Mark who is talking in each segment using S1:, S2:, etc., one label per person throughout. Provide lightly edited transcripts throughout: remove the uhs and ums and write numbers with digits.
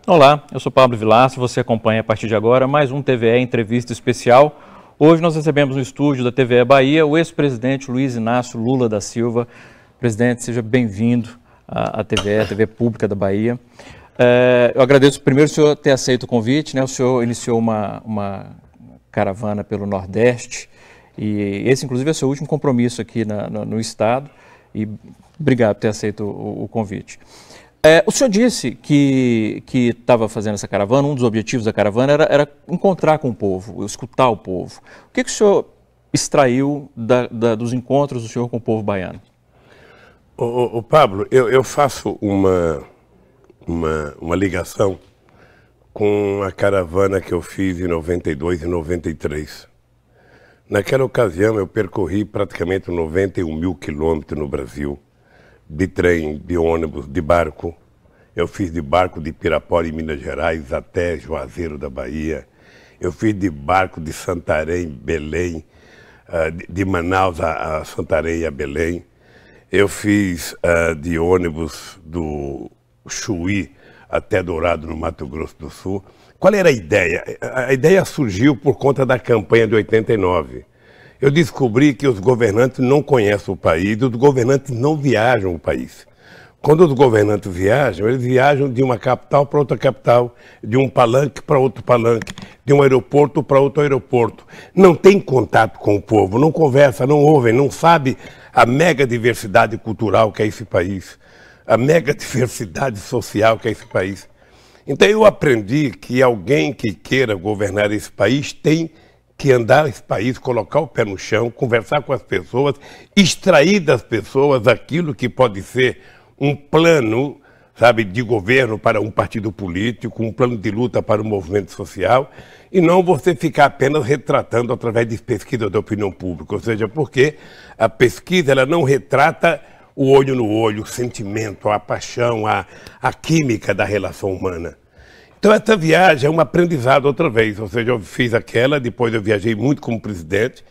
S1: Olá, eu sou Pablo Vilaça, você acompanha a partir de agora mais um TVE Entrevista Especial. Hoje nós recebemos no estúdio da TVE Bahia o ex-presidente Luiz Inácio Lula da Silva. Presidente, seja bem-vindo à TVE, a TV Pública da Bahia. Eu agradeço primeiro o senhor ter aceito o convite, né? O senhor iniciou uma caravana pelo Nordeste e esse inclusive é o seu último compromisso aqui no Estado e obrigado por ter aceito o convite. O senhor disse que estava fazendo essa caravana, um dos objetivos da caravana era encontrar com o povo, escutar o povo. O que o senhor extraiu dos encontros do senhor com o povo baiano?
S2: Pablo, eu faço uma ligação com a caravana que eu fiz em 92 e 93. Naquela ocasião eu percorri praticamente 91 mil quilômetros no Brasil. De trem, de ônibus, de barco. Eu fiz de barco de Pirapora, em Minas Gerais, até Juazeiro da Bahia. Eu fiz de barco de Santarém, Belém, de Manaus a Santarém e a Belém. Eu fiz de ônibus do Chuí até Dourado, no Mato Grosso do Sul. Qual era a ideia? A ideia surgiu por conta da campanha de 89. Eu descobri que os governantes não conhecem o país, os governantes não viajam o país. Quando os governantes viajam, eles viajam de uma capital para outra capital, de um palanque para outro palanque, de um aeroporto para outro aeroporto. Não tem contato com o povo, não conversa, não ouvem, não sabe a mega diversidade cultural que é esse país, a mega diversidade social que é esse país. Então eu aprendi que alguém que queira governar esse país tem que andar esse país, colocar o pé no chão, conversar com as pessoas, extrair das pessoas aquilo que pode ser um plano, sabe, de governo para um partido político, um plano de luta para um movimento social, e não você ficar apenas retratando através de pesquisa da opinião pública, ou seja, porque a pesquisa ela não retrata o olho no olho, o sentimento, a paixão, a química da relação humana. Então essa viagem é um aprendizado outra vez, ou seja, eu fiz aquela, depois eu viajei muito como presidente,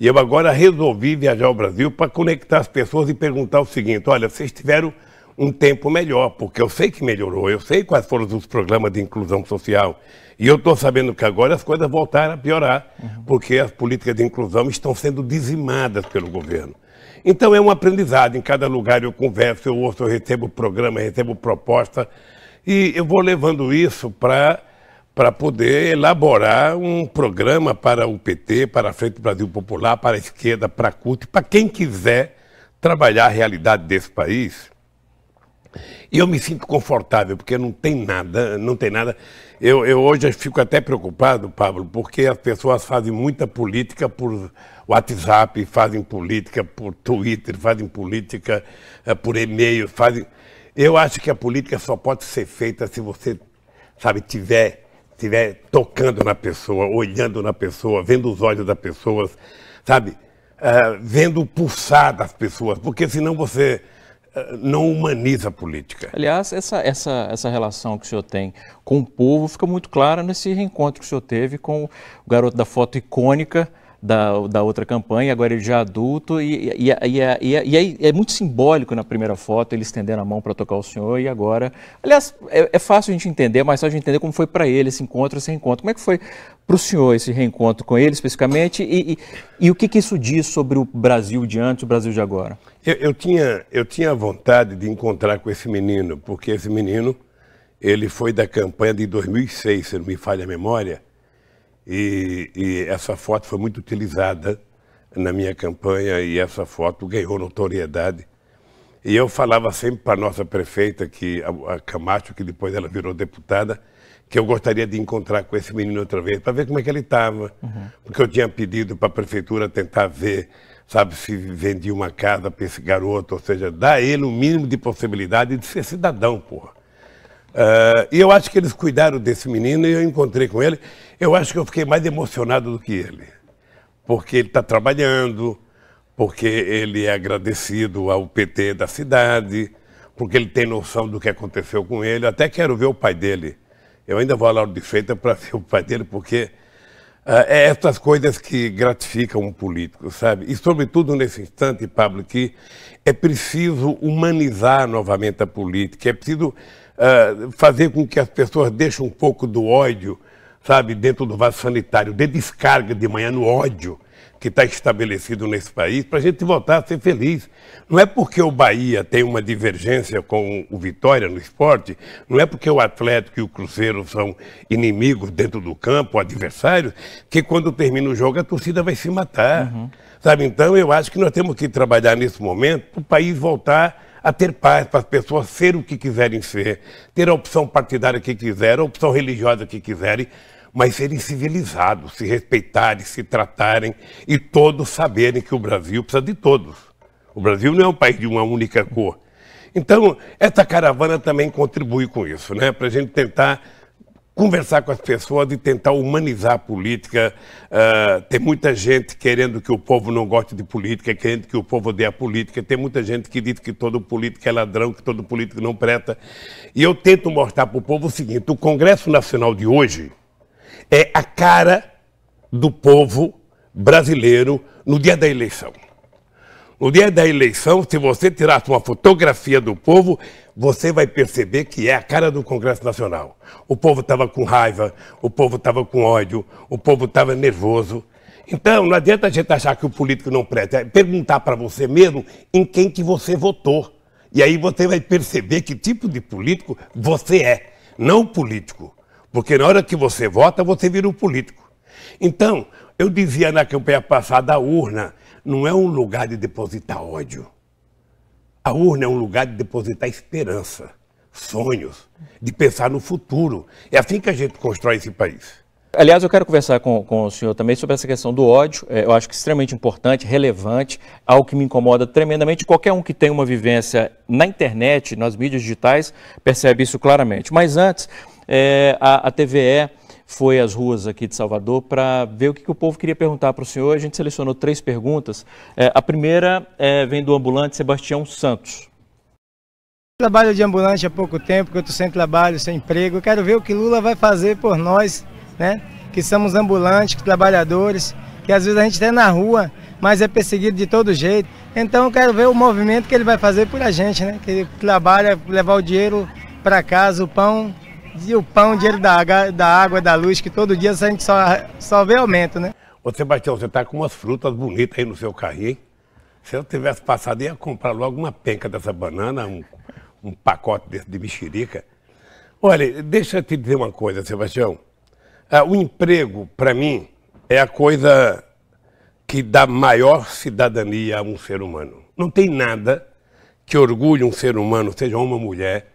S2: e eu agora resolvi viajar ao Brasil para conectar as pessoas e perguntar o seguinte: olha, vocês tiveram um tempo melhor, porque eu sei que melhorou, eu sei quais foram os programas de inclusão social, e eu estou sabendo que agora as coisas voltaram a piorar, porque as políticas de inclusão estão sendo dizimadas pelo governo. Então é um aprendizado, em cada lugar eu converso, eu ouço, eu recebo programa, eu recebo proposta, e eu vou levando isso para poder elaborar um programa para o PT, para a Frente do Brasil Popular, para a esquerda, para a CUT, para quem quiser trabalhar a realidade desse país. E eu me sinto confortável, porque não tem nada. Eu hoje fico até preocupado, Pablo, porque as pessoas fazem muita política por WhatsApp, fazem política por Twitter, fazem política por e-mail, Eu acho que a política só pode ser feita se você, sabe, estiver tocando na pessoa, olhando na pessoa, vendo os olhos das pessoas, sabe, vendo o pulsar das pessoas, porque senão você não humaniza a política.
S1: Aliás, essa relação que o senhor tem com o povo fica muito clara nesse reencontro que o senhor teve com o garoto da foto icônica da outra campanha, agora ele já adulto, e é muito simbólico na primeira foto ele estendendo a mão para tocar o senhor, e agora... Aliás, é fácil a gente entender, mas só a gente entender como foi para ele esse reencontro. Como é que foi para o senhor esse reencontro com ele especificamente, e o que isso diz sobre o Brasil de antes e o Brasil de agora?
S2: Eu tinha vontade de encontrar com esse menino, porque esse menino, ele foi da campanha de 2006, se não me falha a memória, e essa foto foi muito utilizada na minha campanha e essa foto ganhou notoriedade. E eu falava sempre para a nossa prefeita, a Camacho, que depois ela virou deputada, que eu gostaria de encontrar com esse menino outra vez, para ver como é que ele estava. Porque eu tinha pedido para a prefeitura tentar ver, sabe, se vendia uma casa para esse garoto, ou seja, dar a ele o mínimo de possibilidade de ser cidadão, porra. E eu acho que eles cuidaram desse menino e eu encontrei com ele. Eu acho que eu fiquei mais emocionado do que ele. Porque ele está trabalhando, porque ele é agradecido ao PT da cidade, porque ele tem noção do que aconteceu com ele. Eu até quero ver o pai dele. Eu ainda vou a Lauro de Freitas para ver o pai dele, porque é essas coisas que gratificam um político, sabe? E sobretudo nesse instante, Pablo, que é preciso humanizar novamente a política, é preciso fazer com que as pessoas deixem um pouco do ódio, sabe, dentro do vaso sanitário, de descarga de manhã no ódio que está estabelecido nesse país, para a gente voltar a ser feliz. Não é porque o Bahia tem uma divergência com o Vitória no esporte, não é porque o Atlético e o Cruzeiro são inimigos dentro do campo, adversários, que quando termina o jogo a torcida vai se matar. Sabe? Então eu acho que nós temos que trabalhar nesse momento para o país voltar a ter paz, para as pessoas serem o que quiserem ser, ter a opção partidária que quiserem, a opção religiosa que quiserem, mas serem civilizados, se respeitarem, se tratarem e todos saberem que o Brasil precisa de todos. O Brasil não é um país de uma única cor. Então, essa caravana também contribui com isso, né? Para a gente tentar conversar com as pessoas e tentar humanizar a política. Tem muita gente querendo que o povo não goste de política, querendo que o povo odeie a política. Tem muita gente que diz que todo político é ladrão, que todo político não presta. E eu tento mostrar para o povo o seguinte: o Congresso Nacional de hoje é a cara do povo brasileiro no dia da eleição. No dia da eleição, se você tirasse uma fotografia do povo, você vai perceber que é a cara do Congresso Nacional. O povo estava com raiva, o povo estava com ódio, o povo estava nervoso. Então, não adianta a gente achar que o político não presta. É perguntar para você mesmo em quem que você votou. E aí você vai perceber que tipo de político você é, não político. Porque na hora que você vota, você vira um político. Então, eu dizia na campanha passada, a urna não é um lugar de depositar ódio. A urna é um lugar de depositar esperança, sonhos, de pensar no futuro. É assim que a gente constrói esse país.
S1: Aliás, eu quero conversar com o senhor também sobre essa questão do ódio. Eu acho que é extremamente importante, relevante, algo que me incomoda tremendamente. Qualquer um que tem uma vivência na internet, nas mídias digitais, percebe isso claramente. Mas antes, a TVE foi às ruas aqui de Salvador para ver o que o povo queria perguntar para o senhor. A gente selecionou 3 perguntas. A primeira vem do ambulante Sebastião Santos.
S3: Trabalho de ambulante há pouco tempo, que eu estou sem trabalho, sem emprego. Eu quero ver o que Lula vai fazer por nós, né? Que somos ambulantes, trabalhadores, que às vezes a gente está na rua, mas é perseguido de todo jeito. Então eu quero ver o movimento que ele vai fazer por a gente, né? Que ele trabalha, levar o dinheiro para casa, o pão, o dinheiro da água, da luz, que todo dia a gente só vê aumento, né?
S2: Ô Sebastião, você está com umas frutas bonitas aí no seu carrinho, hein? Se eu tivesse passado, ia comprar logo uma penca dessa banana, um pacote desse de mexerica. Olha, deixa eu te dizer uma coisa, Sebastião. O emprego, para mim, é a coisa que dá maior cidadania a um ser humano. Não tem nada que orgulhe um ser humano, seja homem ou mulher,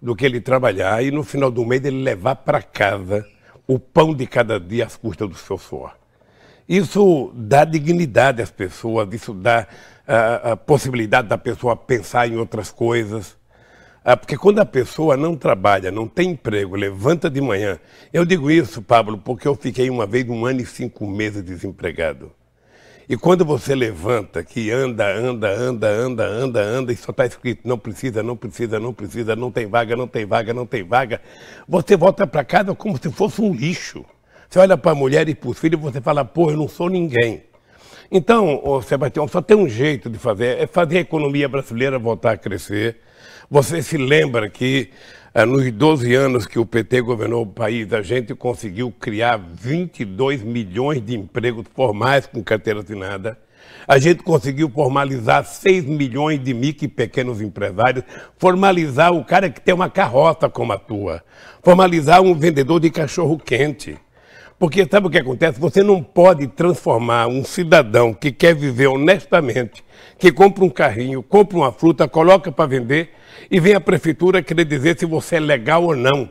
S2: do que ele trabalhar e no final do mês ele levar para casa o pão de cada dia às custas do seu suor. Isso dá dignidade às pessoas, isso dá a possibilidade da pessoa pensar em outras coisas. Porque quando a pessoa não trabalha, não tem emprego, levanta de manhã... Eu digo isso, Pablo, porque eu fiquei uma vez 1 ano e 5 meses desempregado. E quando você levanta, que anda, e só está escrito não precisa, não precisa, não precisa, não tem vaga, não tem vaga, não tem vaga, você volta para casa como se fosse um lixo. Você olha para a mulher e para os filhos e você fala, pô, eu não sou ninguém. Então, Sebastião, só tem um jeito de fazer, é fazer a economia brasileira voltar a crescer. Você se lembra que nos 12 anos que o PT governou o país, a gente conseguiu criar 22 milhões de empregos formais com carteira assinada. A gente conseguiu formalizar 6 milhões de micro e pequenos empresários, formalizar o cara que tem uma carroça como a tua, formalizar um vendedor de cachorro-quente. Porque sabe o que acontece? Você não pode transformar um cidadão que quer viver honestamente, que compra um carrinho, compra uma fruta, coloca para vender e vem a prefeitura querer dizer se você é legal ou não.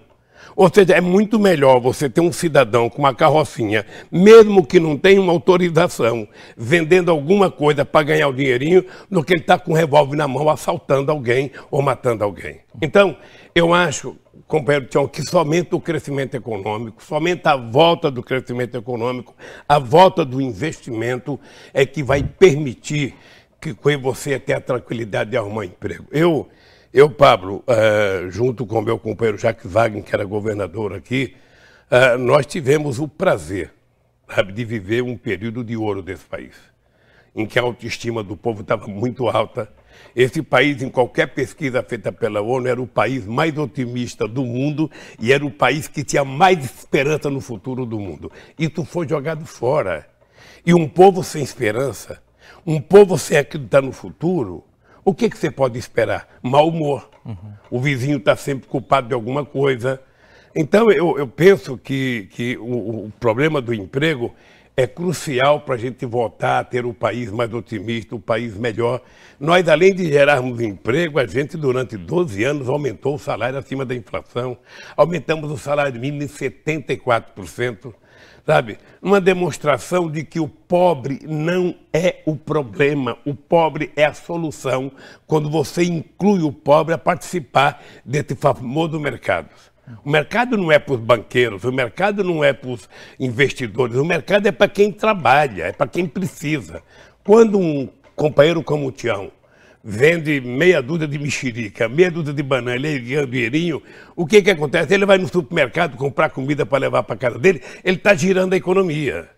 S2: Ou seja, é muito melhor você ter um cidadão com uma carrocinha, mesmo que não tenha uma autorização, vendendo alguma coisa para ganhar o dinheirinho, do que ele estar com um revólver na mão assaltando alguém ou matando alguém. Então, eu acho, companheiro Tião, que somente o crescimento econômico, somente a volta do crescimento econômico, a volta do investimento é que vai permitir que você tenha a tranquilidade de arrumar emprego. Eu, Pablo, junto com o meu companheiro Jacques Wagner, que era governador aqui, nós tivemos o prazer, sabe, de viver um período de ouro desse país, em que a autoestima do povo estava muito alta, Esse país, em qualquer pesquisa feita pela ONU, era o país mais otimista do mundo e era o país que tinha mais esperança no futuro do mundo. Isso foi jogado fora. E um povo sem esperança, um povo sem acreditar no futuro, o que você pode esperar? Mau humor. O vizinho está sempre culpado de alguma coisa. Então, eu penso que o problema do emprego é crucial para a gente voltar a ter o país mais otimista, o país melhor. Nós, além de gerarmos emprego, a gente, durante 12 anos, aumentou o salário acima da inflação. Aumentamos o salário mínimo em 74%. Sabe? Uma demonstração de que o pobre não é o problema, o pobre é a solução quando você inclui o pobre a participar desse famoso mercado. O mercado não é para os banqueiros, o mercado não é para os investidores, o mercado é para quem trabalha, é para quem precisa. Quando um companheiro como o Tião vende meia dúzia de mexerica, meia dúzia de banana, ele ganha dinheirinho, o que acontece? Ele vai no supermercado comprar comida para levar para casa dele, ele está girando a economia.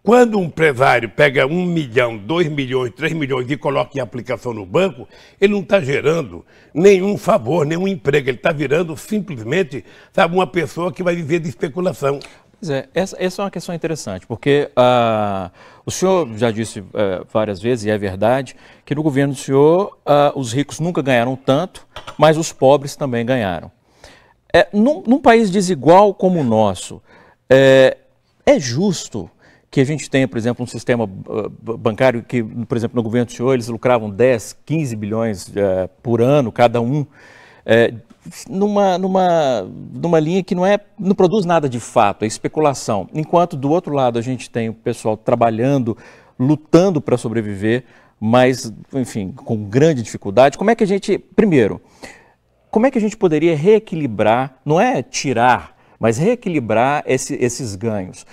S2: Quando um empresário pega 1 milhão, 2 milhões, 3 milhões e coloca em aplicação no banco, ele não está gerando nenhum favor, nenhum emprego. Ele está virando simplesmente, sabe, uma pessoa que vai viver de especulação.
S1: Pois é, essa é uma questão interessante, porque o senhor já disse várias vezes, e é verdade, que no governo do senhor os ricos nunca ganharam tanto, mas os pobres também ganharam. Num país desigual como o nosso, é justo que a gente tenha, por exemplo, um sistema bancário que, por exemplo, no governo do senhor, eles lucravam 10, 15 bilhões por ano, cada um, numa linha que não produz nada de fato, é especulação. Enquanto, do outro lado, a gente tem o pessoal trabalhando, lutando para sobreviver, mas, enfim, com grande dificuldade. Como é que a gente, primeiro, como é que a gente poderia reequilibrar, não é tirar, mas reequilibrar esses ganhos?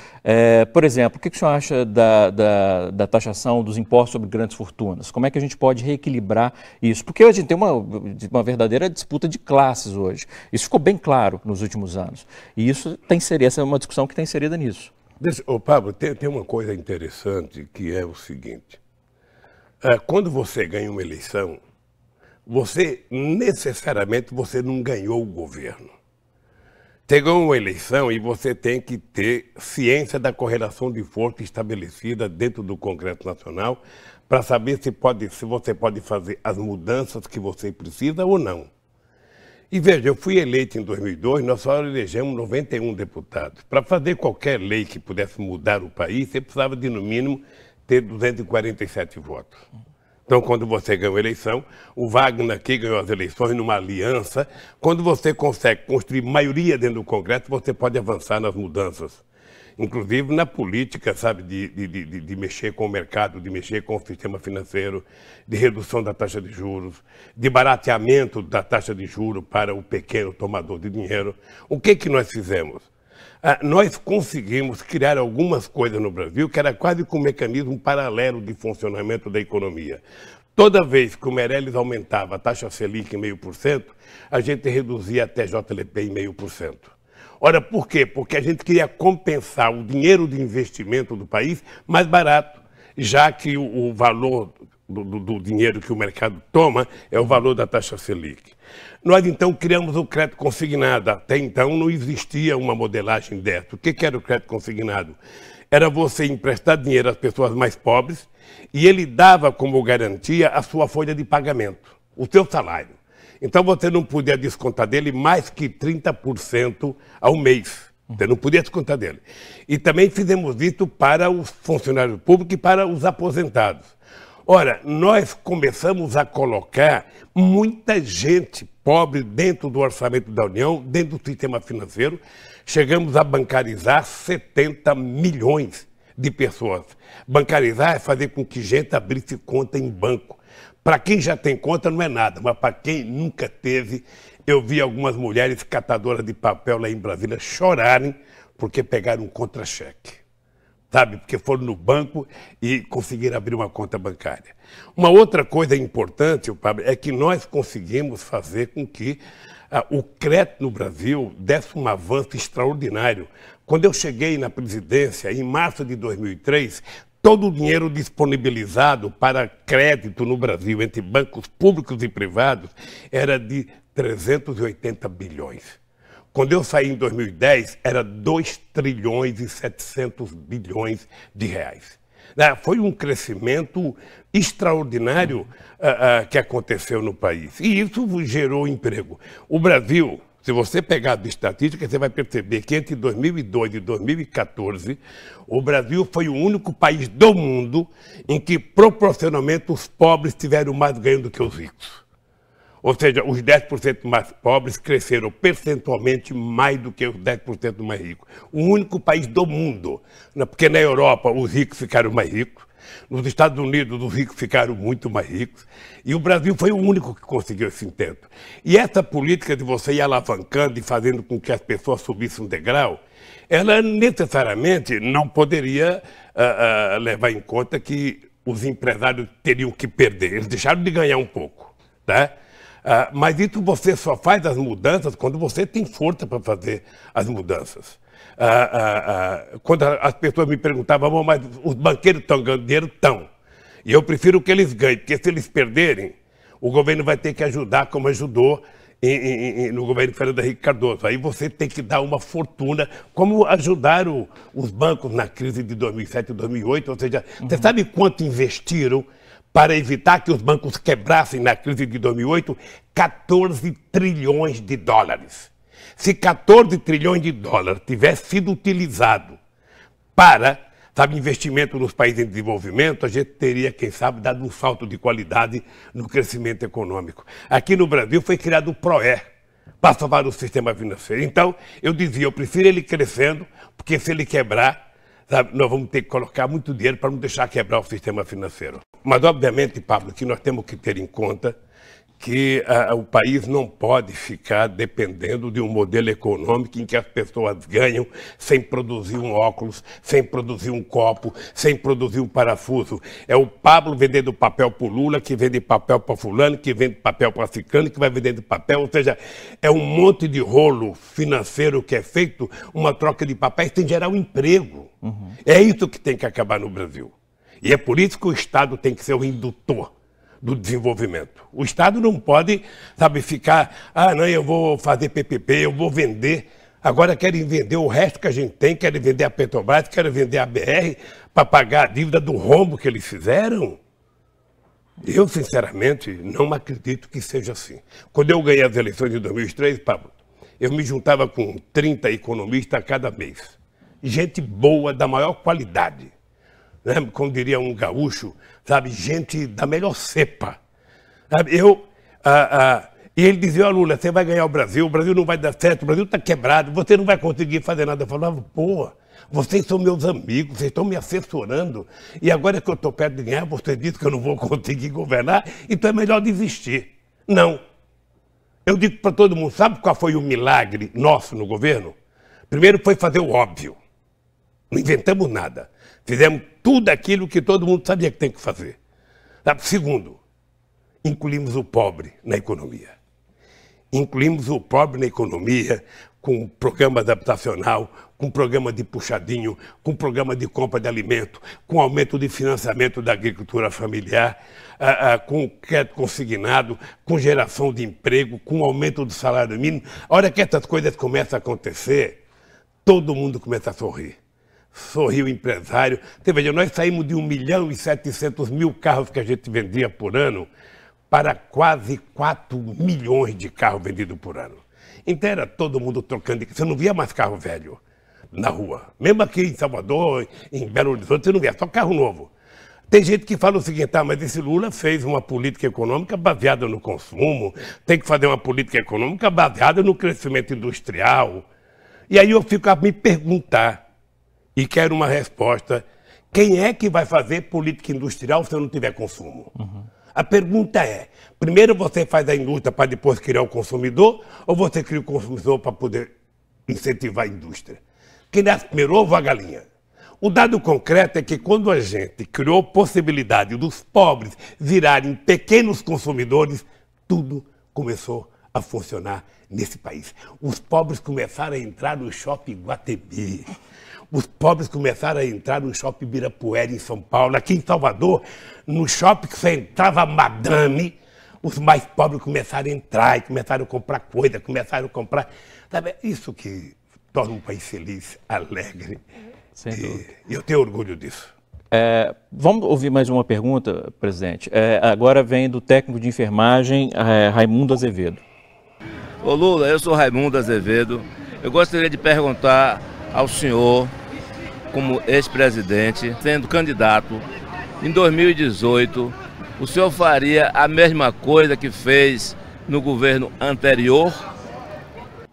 S1: Por exemplo, o que o senhor acha da taxação dos impostos sobre grandes fortunas? Como é que a gente pode reequilibrar isso? Porque a gente tem uma verdadeira disputa de classes hoje. Isso ficou bem claro nos últimos anos. E isso essa é uma discussão que está inserida nisso.
S2: Pablo, tem uma coisa interessante que é o seguinte. Quando você ganha uma eleição, necessariamente você não ganhou o governo. Chegou uma eleição e você tem que ter ciência da correlação de força estabelecida dentro do Congresso Nacional para saber se você pode fazer as mudanças que você precisa ou não. E veja, eu fui eleito em 2002, nós só elegemos 91 deputados. Para fazer qualquer lei que pudesse mudar o país, você precisava de, no mínimo, ter 247 votos. Então, quando você ganhou a eleição, o Wagner aqui ganhou as eleições numa aliança. Quando você consegue construir maioria dentro do Congresso, você pode avançar nas mudanças. Inclusive na política, sabe, de mexer com o mercado, de mexer com o sistema financeiro, de redução da taxa de juros, de barateamento da taxa de juros para o pequeno tomador de dinheiro. O que nós fizemos? Nós conseguimos criar algumas coisas no Brasil que era quase que um mecanismo paralelo de funcionamento da economia. Toda vez que o Meirelles aumentava a taxa Selic em 0,5%, a gente reduzia a TJLP em 0,5%. Ora, por quê? Porque a gente queria compensar o dinheiro de investimento do país mais barato, já que o valor do dinheiro que o mercado toma é o valor da taxa Selic. Nós, então, criamos o crédito consignado. Até então, não existia uma modelagem dessa. O que era o crédito consignado? Era você emprestar dinheiro às pessoas mais pobres e ele dava como garantia a sua folha de pagamento, o seu salário. Então, você não podia descontar dele mais que 30% ao mês. Você não podia descontar dele. E também fizemos isso para os funcionários públicos e para os aposentados. Ora, nós começamos a colocar muita gente pobre dentro do orçamento da União, dentro do sistema financeiro. Chegamos a bancarizar 70 milhões de pessoas. Bancarizar é fazer com que gente abrisse conta em banco. Para quem já tem conta não é nada, mas para quem nunca teve, eu vi algumas mulheres catadoras de papel lá em Brasília chorarem porque pegaram um contra-cheque. Sabe, porque foram no banco e conseguiram abrir uma conta bancária. Uma outra coisa importante, Pablo, é que nós conseguimos fazer com que o crédito no Brasil desse um avanço extraordinário. Quando eu cheguei na presidência, em março de 2003, todo o dinheiro disponibilizado para crédito no Brasil entre bancos públicos e privados era de 380 bilhões. Quando eu saí em 2010, era 2 trilhões e 700 bilhões de reais. Foi um crescimento extraordinário que aconteceu no país. E isso gerou emprego. O Brasil, se você pegar a estatística, você vai perceber que entre 2002 e 2014, o Brasil foi o único país do mundo em que, proporcionalmente, os pobres tiveram mais ganho do que os ricos. Ou seja, os 10% mais pobres cresceram percentualmente mais do que os 10% mais ricos. O único país do mundo, porque na Europa os ricos ficaram mais ricos, nos Estados Unidos os ricos ficaram muito mais ricos, e o Brasil foi o único que conseguiu esse intento. E essa política de você ir alavancando e fazendo com que as pessoas subissem um degrau, ela necessariamente não poderia levar em conta que os empresários teriam que perder. Eles deixaram de ganhar um pouco, tá? Mas isso você só faz as mudanças quando você tem força para fazer as mudanças. Quando as pessoas me perguntavam, mas os banqueiros estão ganhando dinheiro? Estão. E eu prefiro que eles ganhem, porque se eles perderem, o governo vai ter que ajudar como ajudou no governo Fernando Henrique Cardoso. Aí você tem que dar uma fortuna, como ajudaram os bancos na crise de 2007 e 2008. Ou seja, você sabe quanto investiram para evitar que os bancos quebrassem na crise de 2008? 14 trilhões de dólares. Se 14 trilhões de dólares tivesse sido utilizado para, investimento nos países em desenvolvimento, a gente teria, quem sabe, dado um salto de qualidade no crescimento econômico. Aqui no Brasil foi criado o PROE, para salvar o sistema financeiro. Então, eu dizia, eu prefiro ele crescendo, porque se ele quebrar, nós vamos ter que colocar muito dinheiro para não deixar quebrar o sistema financeiro. Mas, obviamente, Pablo, que nós temos que ter em conta que o país não pode ficar dependendo de um modelo econômico em que as pessoas ganham sem produzir um óculos, sem produzir um copo, sem produzir um parafuso. É o Pablo vendendo papel para o Lula, que vende papel para fulano, que vende papel para ciclano, que vai vendendo papel. Ou seja, é um monte de rolo financeiro que é feito, uma troca de papéis sem gerar um emprego. É isso que tem que acabar no Brasil. E é por isso que o Estado tem que ser o indutor do desenvolvimento. O Estado não pode, ficar, não, eu vou fazer PPP, eu vou vender. Agora querem vender o resto que a gente tem, querem vender a Petrobras, querem vender a BR para pagar a dívida do rombo que eles fizeram. Eu, sinceramente, não acredito que seja assim. Quando eu ganhei as eleições de 2003, Pablo, eu me juntava com 30 economistas a cada mês. Gente boa, da maior qualidade. Como diria um gaúcho, gente da melhor cepa. E ele dizia, Lula, você vai ganhar o Brasil não vai dar certo, o Brasil está quebrado, você não vai conseguir fazer nada. Eu falava, vocês são meus amigos, vocês estão me assessorando, e agora que eu estou perto de ganhar, você diz que eu não vou conseguir governar, então é melhor desistir. Não. Eu digo para todo mundo, sabe qual foi o milagre nosso no governo? Primeiro foi fazer o óbvio. Não inventamos nada. Fizemos tudo aquilo que todo mundo sabia que tem que fazer. Segundo, incluímos o pobre na economia. Incluímos o pobre na economia com programa adaptacional, com programa de puxadinho, com programa de compra de alimento, com aumento de financiamento da agricultura familiar, com crédito consignado, com geração de emprego, com aumento do salário mínimo. A hora que essas coisas começam a acontecer, todo mundo começa a sorrir. Sorriu o empresário. Você veja, nós saímos de 1.700.000 carros que a gente vendia por ano para quase 4 milhões de carros vendidos por ano. Então era todo mundo trocando. Você não via mais carro velho na rua. Mesmo aqui em Salvador, em Belo Horizonte, você não via, só carro novo. Tem gente que fala o seguinte, mas esse Lula fez uma política econômica baseada no consumo, tem que fazer uma política econômica baseada no crescimento industrial. E aí eu fico a me perguntar, e quero uma resposta, quem é que vai fazer política industrial se eu não tiver consumo? A pergunta é, primeiro você faz a indústria para depois criar o consumidor, ou você cria o consumidor para poder incentivar a indústria? Quem nasce primeiro, ovo ou a galinha? O dado concreto é que quando a gente criou possibilidade dos pobres virarem pequenos consumidores, tudo começou a funcionar nesse país. Os pobres começaram a entrar no shopping Guatemi. os pobres começaram a entrar no shopping Ibirapuera, em São Paulo. Aqui em Salvador, no shopping que só entrava madame, os mais pobres começaram a entrar e começaram a comprar coisa, começaram a comprar... Sabe, isso que torna um país feliz, alegre.
S1: Sem dúvida.
S2: E eu tenho orgulho disso.
S1: Vamos ouvir mais uma pergunta, presidente. Agora vem do técnico de enfermagem, Raimundo Azevedo.
S4: Ô Lula, eu sou Raimundo Azevedo. Eu gostaria de perguntar ao senhor, como ex-presidente, sendo candidato, em 2018, o senhor faria a mesma coisa que fez no governo anterior?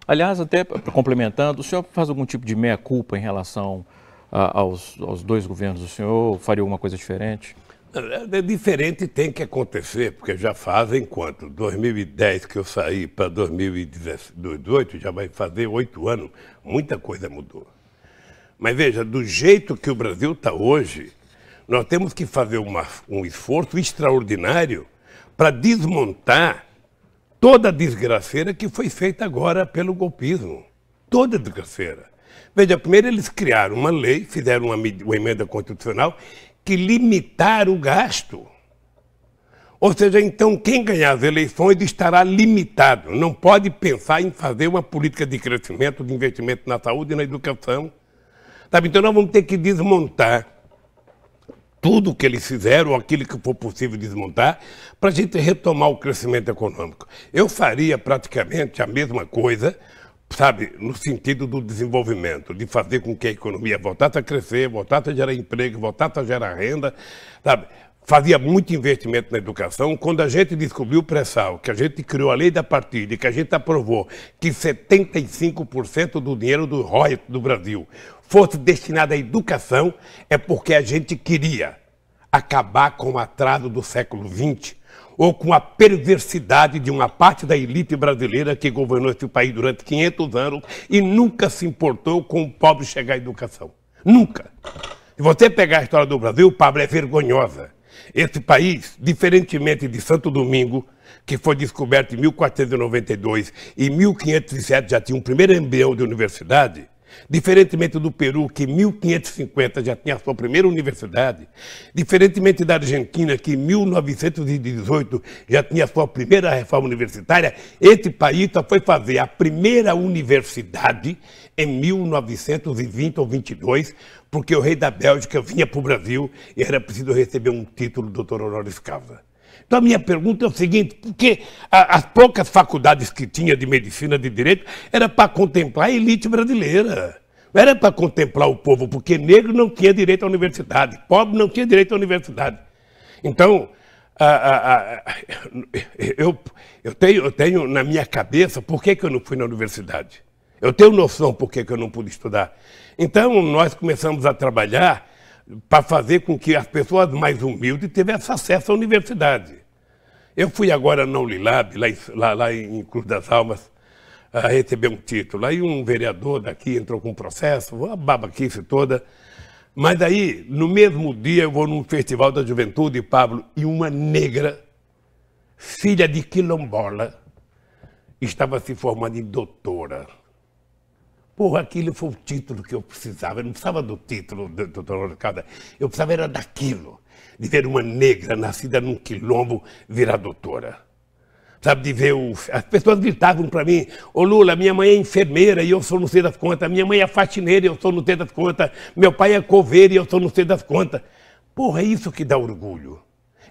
S1: Aliás, até complementando, o senhor faz algum tipo de meia-culpa em relação aos dois governos do senhor? Faria alguma coisa diferente?
S2: Diferente tem que acontecer, porque já fazem quanto? 2010 que eu saí para 2018, já vai fazer 8 anos, muita coisa mudou. Mas veja, do jeito que o Brasil está hoje, nós temos que fazer um esforço extraordinário para desmontar toda a desgraceira que foi feita agora pelo golpismo. Toda a desgraceira. Veja, primeiro eles criaram uma lei, fizeram uma emenda constitucional que limitaram o gasto. Ou seja, então, quem ganhar as eleições estará limitado. Não pode pensar em fazer uma política de crescimento, de investimento na saúde e na educação. Sabe? Então, nós vamos ter que desmontar tudo o que eles fizeram, ou aquilo que for possível desmontar, para a gente retomar o crescimento econômico. Eu faria praticamente a mesma coisa, sabe, no sentido do desenvolvimento, de fazer com que a economia voltasse a crescer, voltasse a gerar emprego, voltasse a gerar renda, sabe? Fazia muito investimento na educação. Quando a gente descobriu o pré-sal, que a gente criou a lei da partilha, que a gente aprovou que 75% do dinheiro do royalties do Brasil fosse destinado à educação, é porque a gente queria acabar com o atraso do século XX, ou com a perversidade de uma parte da elite brasileira que governou esse país durante 500 anos e nunca se importou com o pobre chegar à educação. Nunca. Se você pegar a história do Brasil, Pablo, é vergonhosa. Esse país, diferentemente de Santo Domingo, que foi descoberto em 1492 e em 1507 já tinha um primeiro embrião de universidade, diferentemente do Peru, que em 1550 já tinha a sua primeira universidade, diferentemente da Argentina, que em 1918 já tinha a sua primeira reforma universitária, esse país só foi fazer a primeira universidade em 1920 ou 22, porque o rei da Bélgica vinha para o Brasil e era preciso receber um título doutor honoris causa. Então a minha pergunta é o seguinte, porque as poucas faculdades que tinha de medicina, de direito, era para contemplar a elite brasileira. Não era para contemplar o povo, porque negro não tinha direito à universidade, pobre não tinha direito à universidade. Então, eu tenho na minha cabeça por que eu não fui na universidade. Eu tenho noção por que eu não pude estudar. Então, nós começamos a trabalhar para fazer com que as pessoas mais humildes tivessem acesso à universidade. Eu fui agora na Unilab, lá em Cruz das Almas, a receber um título. Aí um vereador daqui entrou com um processo, a babaquice toda. Mas aí, no mesmo dia, eu vou num festival da juventude, Pablo, e uma negra, filha de quilombola, estava se formando em doutora. Porra, aquilo foi o título que eu precisava. Eu não precisava do título do doutor Cada. Eu precisava era daquilo. De ver uma negra nascida num quilombo virar doutora. Sabe, de ver as pessoas gritavam para mim, ô Lula, minha mãe é enfermeira e eu sou não sei das contas. Minha mãe é faxineira e eu sou não sei das contas. Meu pai é coveiro e eu sou não sei das contas. Porra, é isso que dá orgulho.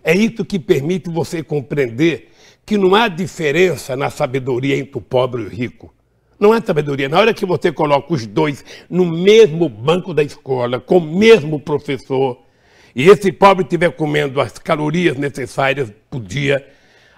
S2: É isso que permite você compreender que não há diferença na sabedoria entre o pobre e o rico. Não é sabedoria. Na hora que você coloca os dois no mesmo banco da escola, com o mesmo professor, e esse pobre estiver comendo as calorias necessárias por dia,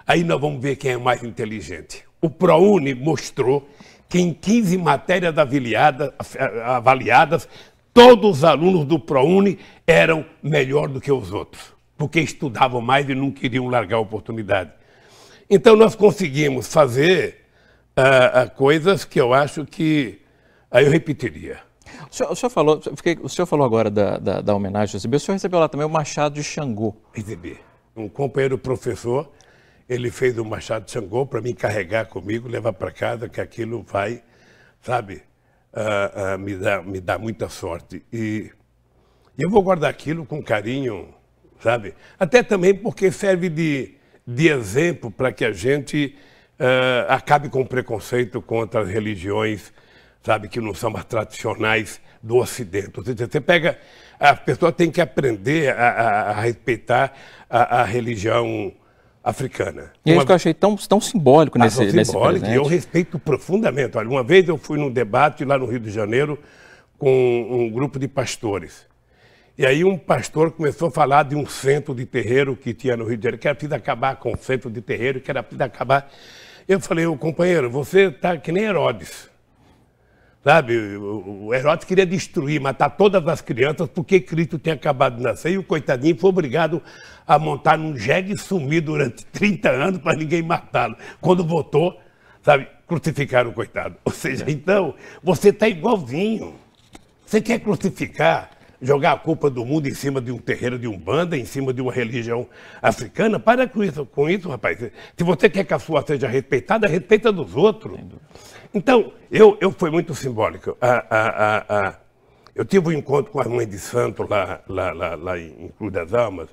S2: aí nós vamos ver quem é mais inteligente. O ProUni mostrou que em 15 matérias avaliadas, todos os alunos do ProUni eram melhor do que os outros, porque estudavam mais e não queriam largar a oportunidade. Então nós conseguimos fazer coisas que eu acho que aí eu repetiria.
S1: O senhor falou agora da homenagem, o senhor recebeu lá também o Machado de Xangô.
S2: Recebi. Um companheiro professor, ele fez o Machado de Xangô para me carregar comigo, levar para casa, que aquilo vai, sabe, me dá muita sorte. E eu vou guardar aquilo com carinho, sabe? Até também porque serve de exemplo para que a gente acabe com o preconceito contra as religiões, sabe, que não são as tradicionais do Ocidente. Ou seja, você pega, a pessoa tem que aprender a respeitar a religião africana.
S1: E é isso que eu achei tão simbólico nesse presente.
S2: Eu respeito profundamente. Olha, uma vez eu fui num debate lá no Rio de Janeiro com um grupo de pastores. E aí um pastor começou a falar de um centro de terreiro que tinha no Rio de Janeiro, que era preciso acabar com o centro de terreiro, que era preciso acabar. Eu falei, companheiro, você está que nem Herodes. Sabe, o Herodes queria destruir, matar todas as crianças porque Cristo tinha acabado de nascer e o coitadinho foi obrigado a montar num jegue e sumir durante 30 anos para ninguém matá-lo. Quando voltou, sabe, crucificaram o coitado. Ou seja, então, você está igualzinho. Você quer crucificar, jogar a culpa do mundo em cima de um terreiro de Umbanda, em cima de uma religião africana? Para com isso, rapaz. Se você quer que a sua seja respeitada, respeita dos outros. Então, eu fui muito simbólico. Eu tive um encontro com a mãe de santo lá em Cruz das Almas.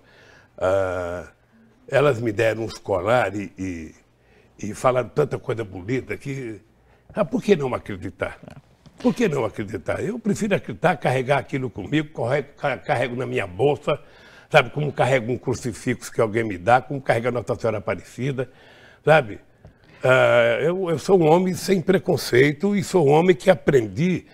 S2: Elas me deram uns colares e falaram tanta coisa bonita que... por que não acreditar? Por que não acreditar? Eu prefiro acreditar, carregar aquilo comigo, carrego na minha bolsa, sabe? Como carrego um crucifixo que alguém me dá, como carrego a Nossa Senhora Aparecida, sabe? Eu sou um homem sem preconceito e sou um homem que aprendi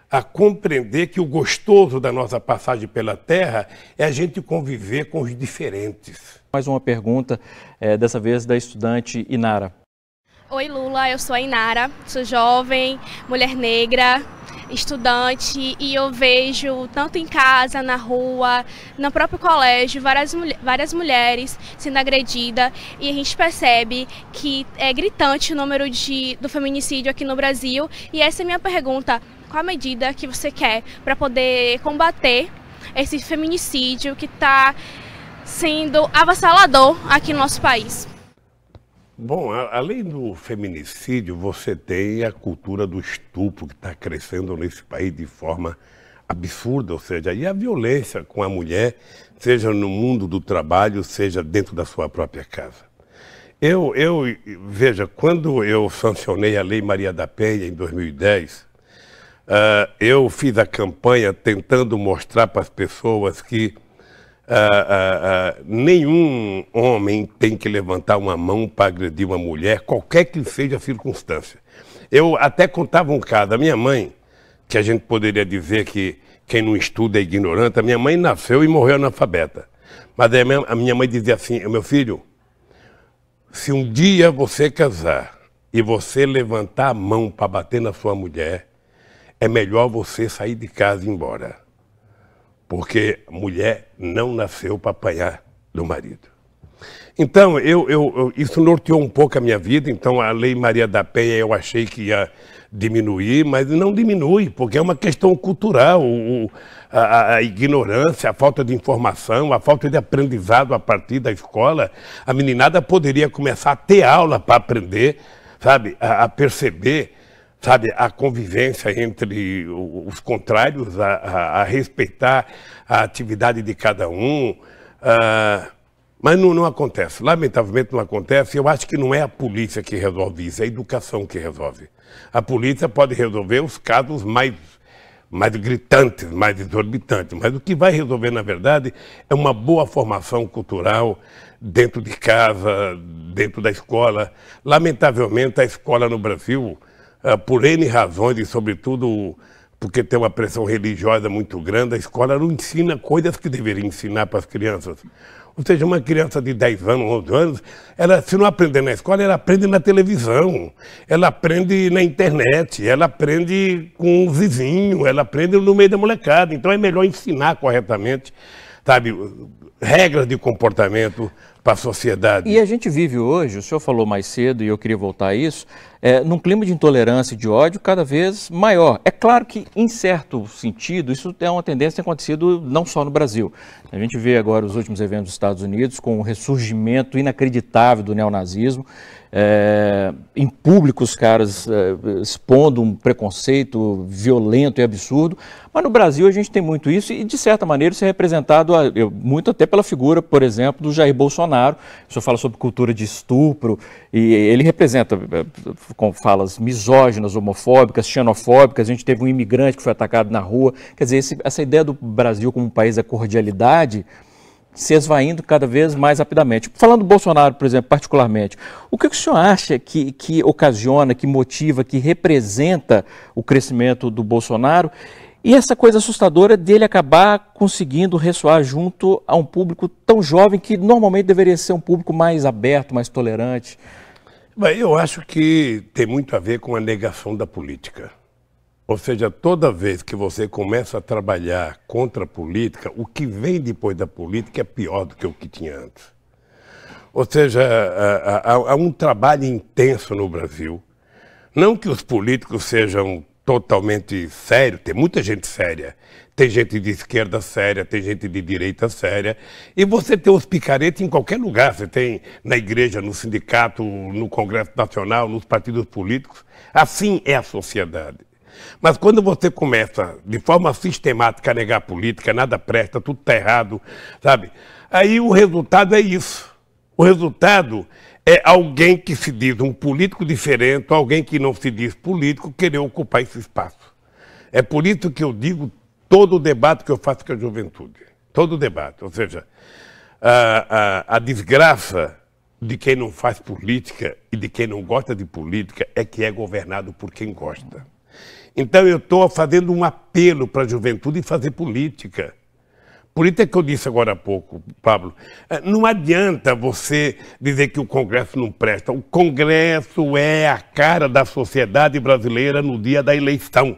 S2: a compreender que o gostoso da nossa passagem pela Terra é a gente conviver com os diferentes.
S1: Mais uma pergunta, dessa vez da estudante Inara.
S5: Oi Lula, eu sou a Inara, sou jovem, mulher negra, estudante e eu vejo tanto em casa, na rua, no próprio colégio, várias mulheres sendo agredidas e a gente percebe que é gritante o número do feminicídio aqui no Brasil e essa é a minha pergunta, qual a medida que você quer para poder combater esse feminicídio que está sendo avassalador aqui no nosso país?
S2: Bom, além do feminicídio, você tem a cultura do estupro que está crescendo nesse país de forma absurda, ou seja, e a violência com a mulher, seja no mundo do trabalho, seja dentro da sua própria casa. Veja, quando eu sancionei a Lei Maria da Penha em 2010, eu fiz a campanha tentando mostrar para as pessoas que nenhum homem tem que levantar uma mão para agredir uma mulher, qualquer que seja a circunstância. Eu até contava um caso. A minha mãe, que a gente poderia dizer que quem não estuda é ignorante, a minha mãe nasceu e morreu analfabeta. Mas a minha mãe dizia assim, meu filho, se um dia você casar e você levantar a mão para bater na sua mulher, é melhor você sair de casa e ir embora. Porque a mulher não nasceu para apanhar do marido. Então, isso norteou um pouco a minha vida. Então, a Lei Maria da Penha eu achei que ia diminuir, mas não diminui, porque é uma questão cultural. A ignorância, a falta de informação, a falta de aprendizado a partir da escola. A meninada poderia começar a ter aula para aprender, sabe, a perceber, sabe, a convivência entre os contrários, a respeitar a atividade de cada um, mas não acontece, lamentavelmente não acontece. Eu acho que não é a polícia que resolve isso, é a educação que resolve. A polícia pode resolver os casos mais gritantes, mais exorbitantes, mas o que vai resolver, na verdade, é uma boa formação cultural dentro de casa, dentro da escola. Lamentavelmente, a escola no Brasil, por N razões e, sobretudo, porque tem uma pressão religiosa muito grande, a escola não ensina coisas que deveria ensinar para as crianças. Ou seja, uma criança de 10 anos, 11 anos, ela, se não aprender na escola, ela aprende na televisão, ela aprende na internet, ela aprende com o vizinho, ela aprende no meio da molecada. Então é melhor ensinar corretamente, sabe, regras de comportamento para a sociedade.
S1: E a gente vive hoje, o senhor falou mais cedo e eu queria voltar a isso, num clima de intolerância e de ódio cada vez maior. É claro que, em certo sentido, isso é uma tendência que tem acontecido não só no Brasil. A gente vê agora os últimos eventos dos Estados Unidos com um ressurgimento inacreditável do neonazismo, em público os caras expondo um preconceito violento e absurdo, mas no Brasil a gente tem muito isso e de certa maneira isso é representado muito até pela figura, por exemplo, do Jair Bolsonaro. O senhor fala sobre cultura de estupro e ele representa com falas misóginas, homofóbicas, xenofóbicas. A gente teve um imigrante que foi atacado na rua. Quer dizer, essa ideia do Brasil como um país da cordialidade se esvaindo cada vez mais rapidamente. Falando do Bolsonaro, por exemplo, particularmente, o que o senhor acha que ocasiona, que motiva, que representa o crescimento do Bolsonaro e essa coisa assustadora dele acabar conseguindo ressoar junto a um público tão jovem que normalmente deveria ser um público mais aberto, mais tolerante?
S2: Bem, eu acho que tem muito a ver com a negação da política. Ou seja, toda vez que você começa a trabalhar contra a política, o que vem depois da política é pior do que o que tinha antes. Ou seja, há um trabalho intenso no Brasil. Não que os políticos sejam totalmente sérios, tem muita gente séria. Tem gente de esquerda séria, tem gente de direita séria. E você tem os picaretes em qualquer lugar. Você tem na igreja, no sindicato, no Congresso Nacional, nos partidos políticos. Assim é a sociedade. Mas quando você começa de forma sistemática a negar a política, nada presta, tudo está errado, sabe? Aí o resultado é isso. O resultado é alguém que se diz um político diferente, alguém que não se diz político, querer ocupar esse espaço. É por isso que eu digo todo o debate que eu faço com a juventude. Todo o debate. Ou seja, a desgraça de quem não faz política e de quem não gosta de política é que é governado por quem gosta. Então eu estou fazendo um apelo para a juventude fazer política. Por isso é que eu disse agora há pouco, Pablo, não adianta você dizer que o Congresso não presta. O Congresso é a cara da sociedade brasileira no dia da eleição.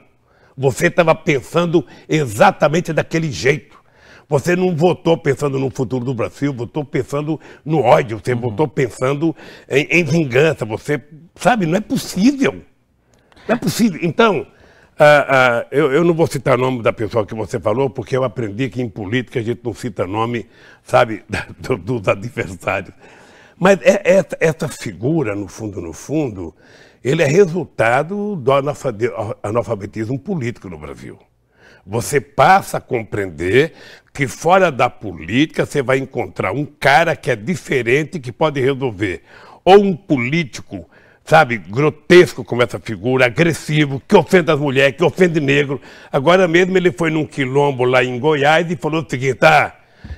S2: Você estava pensando exatamente daquele jeito. Você não votou pensando no futuro do Brasil, votou pensando no ódio, você votou pensando em vingança. Você, sabe, não é possível. Não é possível. Então, eu não vou citar o nome da pessoa que você falou, porque eu aprendi que em política a gente não cita nome, sabe, dos adversários. Mas essa figura, no fundo, ele é resultado do analfabetismo político no Brasil. Você passa a compreender que fora da política você vai encontrar um cara que é diferente, que pode resolver. Ou um político, sabe, grotesco como essa figura, agressivo, que ofende as mulheres, que ofende negro. Agora mesmo ele foi num quilombo lá em Goiás e falou o seguinte,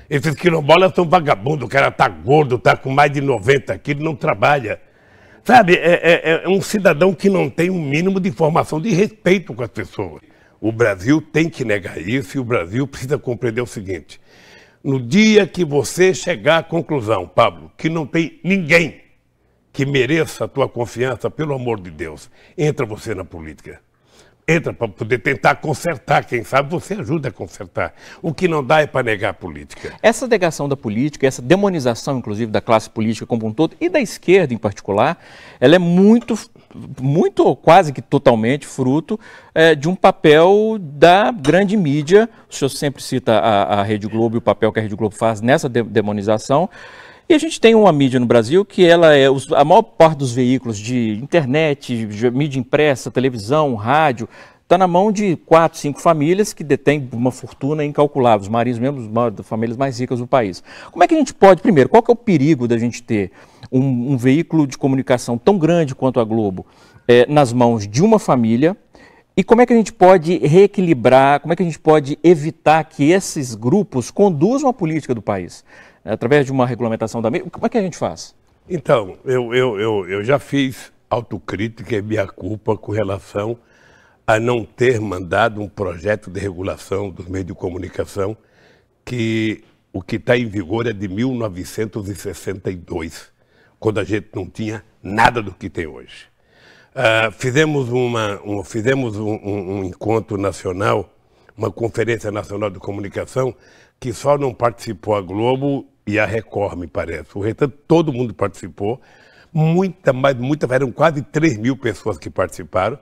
S2: esses quilombolas são vagabundos, o cara tá gordo, tá com mais de 90 quilos, não trabalha. Sabe, é um cidadão que não tem um mínimo de formação de respeito com as pessoas. O Brasil tem que negar isso e o Brasil precisa compreender o seguinte, no dia que você chegar à conclusão, Pablo, que não tem ninguém que mereça a tua confiança, pelo amor de Deus, entra você na política. Entra para poder tentar consertar, quem sabe você ajuda a consertar. O que não dá é para negar a política.
S1: Essa negação da política, essa demonização, inclusive, da classe política como um todo, e da esquerda em particular, ela é muito quase que totalmente fruto de um papel da grande mídia. O senhor sempre cita a Rede Globo e o papel que a Rede Globo faz nessa demonização. E a gente tem uma mídia no Brasil que ela é a maior parte dos veículos de internet, de mídia impressa, televisão, rádio, está na mão de 4, 5 famílias que detêm uma fortuna incalculável, os maridos mesmo, das famílias mais ricas do país. Como é que a gente pode, primeiro, qual que é o perigo da gente ter um veículo de comunicação tão grande quanto a Globo nas mãos de uma família? E como é que a gente pode reequilibrar, como é que a gente pode evitar que esses grupos conduzam a política do país? Através de uma regulamentação da mídia, como é que a gente faz?
S2: Então, eu já fiz autocrítica e meia-culpa com relação a não ter mandado um projeto de regulação dos meios de comunicação que o que está em vigor é de 1962, quando a gente não tinha nada do que tem hoje. Fizemos um encontro nacional, uma conferência nacional de comunicação, que só não participou a Globo e a Record, me parece. O restante, todo mundo participou. Eram quase 3 mil pessoas que participaram.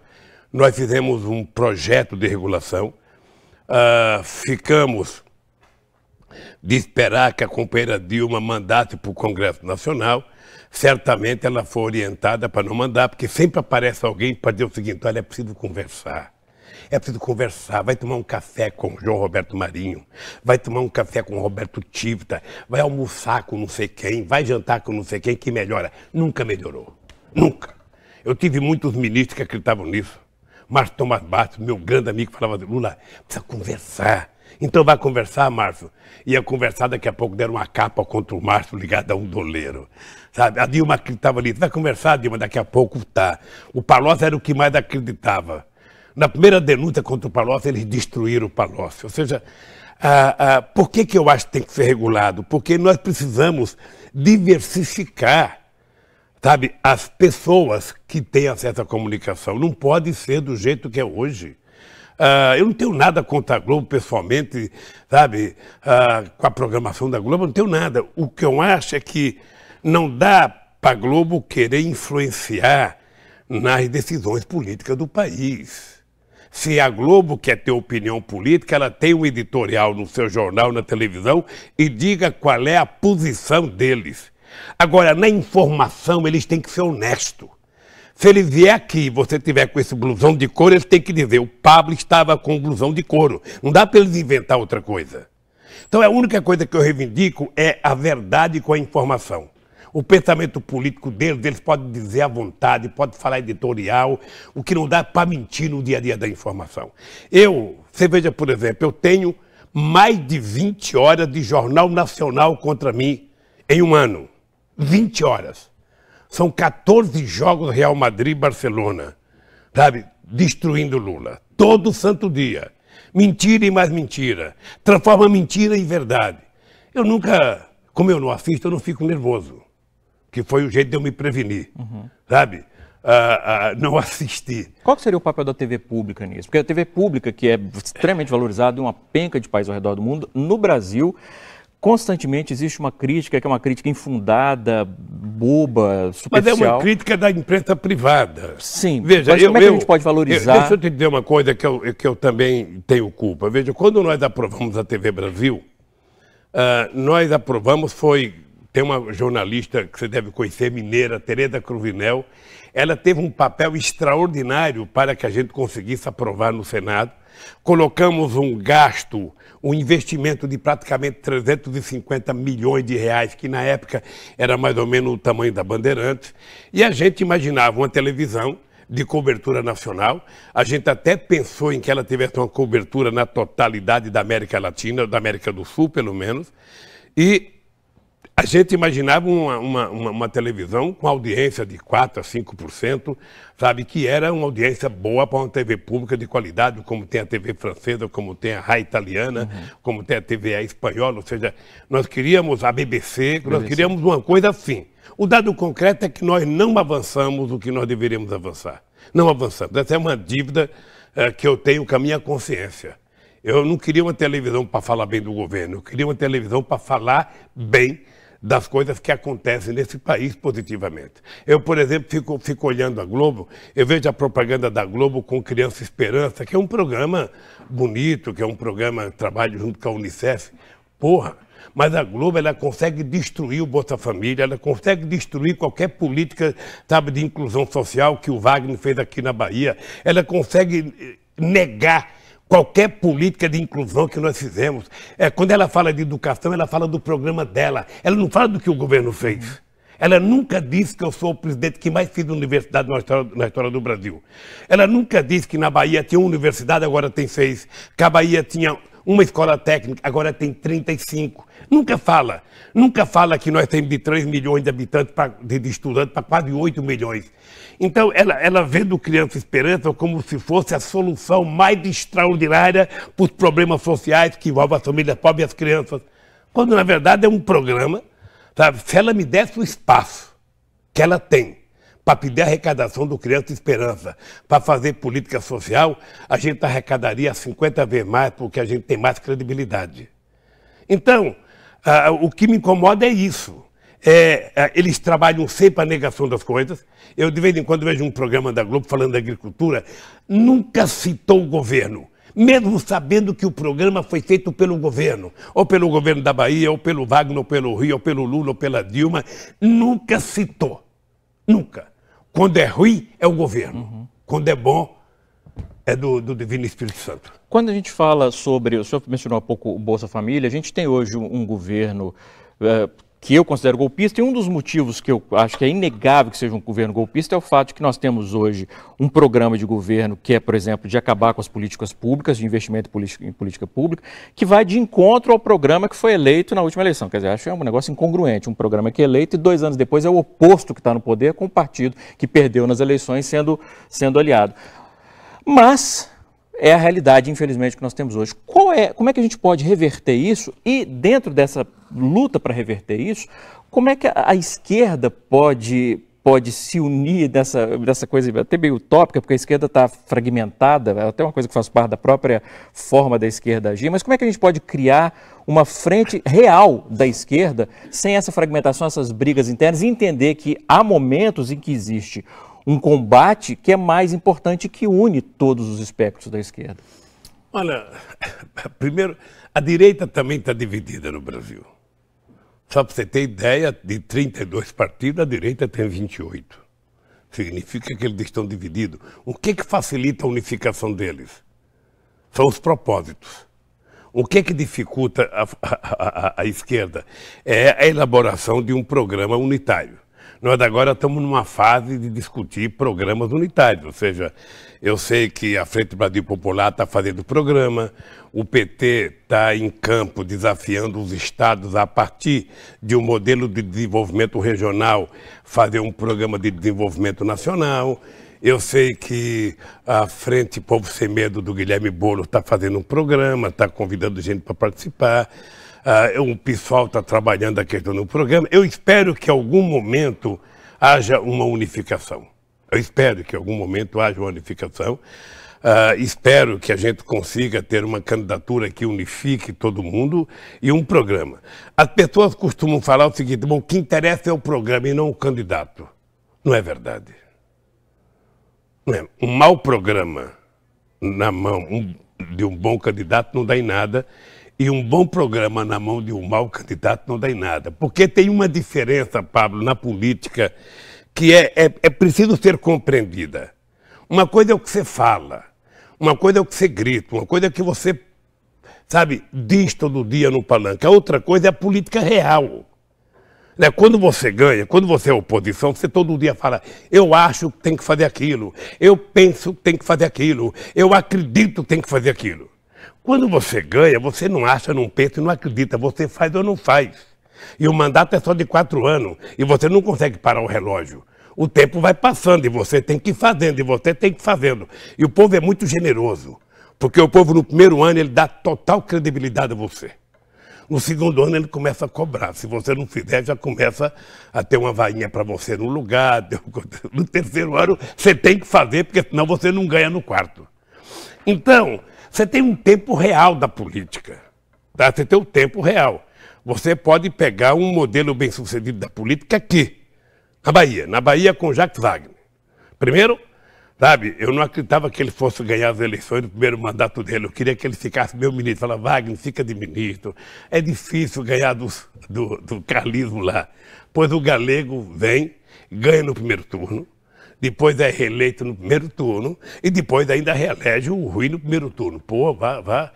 S2: Nós fizemos um projeto de regulação. Ficamos de esperar que a companheira Dilma mandasse para o Congresso Nacional. Certamente ela foi orientada para não mandar, porque sempre aparece alguém para dizer o seguinte: olha, é preciso conversar. É preciso conversar, vai tomar um café com o João Roberto Marinho, vai tomar um café com o Roberto Tivita, vai almoçar com não sei quem, vai jantar com não sei quem, que melhora. Nunca melhorou, nunca. Eu tive muitos ministros que acreditavam nisso. Márcio Tomás Bastos, meu grande amigo, falava: Lula, precisa conversar. Então vai conversar, Márcio. Ia conversar, daqui a pouco deram uma capa contra o Márcio ligada a um doleiro. Sabe? A Dilma acreditava nisso. Vai conversar, Dilma, daqui a pouco tá. O Palocci era o que mais acreditava. Na primeira denúncia contra o Palocci, eles destruíram o Palocci. Ou seja, por que eu acho que tem que ser regulado? Porque nós precisamos diversificar, sabe, as pessoas que têm acesso à comunicação. Não pode ser do jeito que é hoje. Eu não tenho nada contra a Globo pessoalmente, sabe, com a programação da Globo, eu não tenho nada. O que eu acho é que não dá para a Globo querer influenciar nas decisões políticas do país. Se a Globo quer ter opinião política, ela tem um editorial no seu jornal, na televisão, e diga qual é a posição deles. Agora, na informação, eles têm que ser honestos. Se ele vier aqui e você tiver com esse blusão de couro, ele tem que dizer: o Pablo estava com um blusão de couro. Não dá para eles inventar outra coisa. Então, a única coisa que eu reivindico é a verdade com a informação. O pensamento político deles, eles podem dizer à vontade, podem falar editorial, o que não dá para mentir no dia a dia da informação. Você veja, por exemplo, eu tenho mais de 20 horas de Jornal Nacional contra mim em um ano. 20 horas. São 14 jogos Real Madrid e Barcelona, sabe? Destruindo Lula. Todo santo dia. Mentira e mais mentira. Transforma mentira em verdade. Eu nunca, como eu não assisto, eu não fico nervoso. Que foi o jeito de eu me prevenir, sabe? Não assisti.
S1: Qual que seria o papel da TV pública nisso? Porque a TV pública, que é extremamente valorizada em uma penca de países ao redor do mundo, no Brasil, constantemente existe uma crítica, que é uma crítica infundada, boba, superficial.
S2: Mas é uma crítica da imprensa privada.
S1: Sim, veja, mas como é que a gente pode valorizar?
S2: Deixa eu te dizer uma coisa que eu também tenho culpa. Veja, quando nós aprovamos a TV Brasil, nós aprovamos, tem uma jornalista que você deve conhecer, mineira, Tereza Cruvinel. Ela teve um papel extraordinário para que a gente conseguisse aprovar no Senado. Colocamos um investimento de praticamente 350 milhões de reais, que na época era mais ou menos o tamanho da Bandeirantes. E a gente imaginava uma televisão de cobertura nacional. A gente até pensou em que ela tivesse uma cobertura na totalidade da América Latina, da América do Sul, pelo menos. E a gente imaginava uma televisão com audiência de 4% a 5%, sabe, que era uma audiência boa para uma TV pública de qualidade, como tem a TV francesa, como tem a RAI italiana, como tem a TVE espanhola, ou seja, nós queríamos a BBC, nós queríamos uma coisa assim. O dado concreto é que nós não avançamos o que nós deveríamos avançar. Não avançamos. Essa é uma dívida que eu tenho com a minha consciência. Eu não queria uma televisão para falar bem do governo, eu queria uma televisão para falar bem das coisas que acontecem nesse país positivamente. Eu, por exemplo, fico olhando a Globo, eu vejo a propaganda da Globo com Criança Esperança, que é um programa bonito, que é um programa que trabalha junto com a Unicef. Porra, mas a Globo, ela consegue destruir o Bolsa Família, ela consegue destruir qualquer política, sabe, de inclusão social que o Wagner fez aqui na Bahia. Ela consegue negar qualquer política de inclusão que nós fizemos. Quando ela fala de educação, ela fala do programa dela. Ela não fala do que o governo fez. Ela nunca disse que eu sou o presidente que mais fiz universidade na história do Brasil. Ela nunca disse que na Bahia tinha uma universidade, agora tem 6. Que a Bahia tinha uma escola técnica, agora tem 35. Nunca fala que nós temos de 3 milhões de habitantes, de estudantes, para quase 8 milhões. Então, ela vê do Criança Esperança como se fosse a solução mais extraordinária para os problemas sociais que envolvem as famílias pobres e as crianças. Quando, na verdade, é um programa, sabe? Se ela me desse o espaço que ela tem para pedir a arrecadação do Criança Esperança, para fazer política social, a gente arrecadaria 50 vezes mais, porque a gente tem mais credibilidade. Então, O que me incomoda é isso. Eles trabalham sempre a negação das coisas. Eu, de vez em quando, vejo um programa da Globo falando da agricultura, nunca citou o governo, mesmo sabendo que o programa foi feito pelo governo, ou pelo governo da Bahia, ou pelo Wagner, ou pelo Rio, ou pelo Lula, ou pela Dilma, nunca citou. Nunca. Quando é ruim, é o governo. Quando é bom, é do Divino Espírito Santo.
S1: Quando a gente fala sobre, o senhor mencionou há pouco o Bolsa Família, a gente tem hoje um governo que eu considero golpista, e um dos motivos que eu acho que é inegável que seja um governo golpista é o fato de que nós temos hoje um programa de governo que é, por exemplo, de acabar com as políticas públicas, de investimento em política pública, que vai de encontro ao programa que foi eleito na última eleição. Quer dizer, acho que é um negócio incongruente, um programa que é eleito e 2 anos depois é o oposto que está no poder com o partido que perdeu nas eleições sendo aliado. Mas é a realidade, infelizmente, que nós temos hoje. Como é que a gente pode reverter isso? E dentro dessa luta para reverter isso, como é que a esquerda pode se unir dessa coisa até meio utópica, porque a esquerda está fragmentada, é até uma coisa que faz parte da própria forma da esquerda agir, mas como é que a gente pode criar uma frente real da esquerda sem essa fragmentação, essas brigas internas, e entender que há momentos em que existe um combate que é mais importante, que une todos os espectros da esquerda?
S2: Olha, primeiro, a direita também está dividida no Brasil. Só para você ter ideia, de 32 partidos, a direita tem 28. Significa que eles estão divididos. O que facilita a unificação deles? São os propósitos. O que dificulta a esquerda? É a elaboração de um programa unitário. Nós agora estamos numa fase de discutir programas unitários, ou seja, eu sei que a Frente Brasil Popular está fazendo programa, o PT está em campo desafiando os estados a partir de um modelo de desenvolvimento regional, fazer um programa de desenvolvimento nacional. Eu sei que a Frente Povo Sem Medo do Guilherme Boulos está fazendo um programa, está convidando gente para participar. O pessoal está trabalhando a questão do programa. Eu espero que em algum momento haja uma unificação. Eu espero que em algum momento haja uma unificação. Espero que a gente consiga ter uma candidatura que unifique todo mundo e um programa. As pessoas costumam falar o seguinte: bom, o que interessa é o programa e não o candidato. Não é verdade. Não é. Um mau programa na mão de um bom candidato não dá em nada. E um bom programa na mão de um mau candidato não dá em nada. Porque tem uma diferença, Pablo, na política que é preciso ser compreendida. Uma coisa é o que você fala, uma coisa é o que você grita, uma coisa é o que você, sabe, diz todo dia no palanque. A outra coisa é a política real. Quando você ganha, quando você é oposição, você todo dia fala: eu acho que tem que fazer aquilo, eu penso que tem que fazer aquilo, eu acredito que tem que fazer aquilo. Quando você ganha, você não acha, não pensa e não acredita, você faz ou não faz. E o mandato é só de 4 anos e você não consegue parar o relógio. O tempo vai passando e você tem que ir fazendo, e você tem que ir fazendo. E o povo é muito generoso, porque o povo no primeiro ano ele dá total credibilidade a você. No segundo ano ele começa a cobrar. Se você não fizer, já começa a ter uma vainha para você no lugar. No terceiro ano você tem que fazer, porque senão você não ganha no quarto. Então, você tem um tempo real da política. Tá? Você tem o tempo real. Você pode pegar um modelo bem-sucedido da política aqui, na Bahia com Jacques Wagner. Primeiro, sabe, eu não acreditava que ele fosse ganhar as eleições no primeiro mandato dele. Eu queria que ele ficasse meu ministro. Falava: Wagner, fica de ministro. É difícil ganhar do carlismo lá. Pois o Galego vem, ganha no primeiro turno, depois é reeleito no primeiro turno e depois ainda reelege o Rui no primeiro turno. Pô, vá,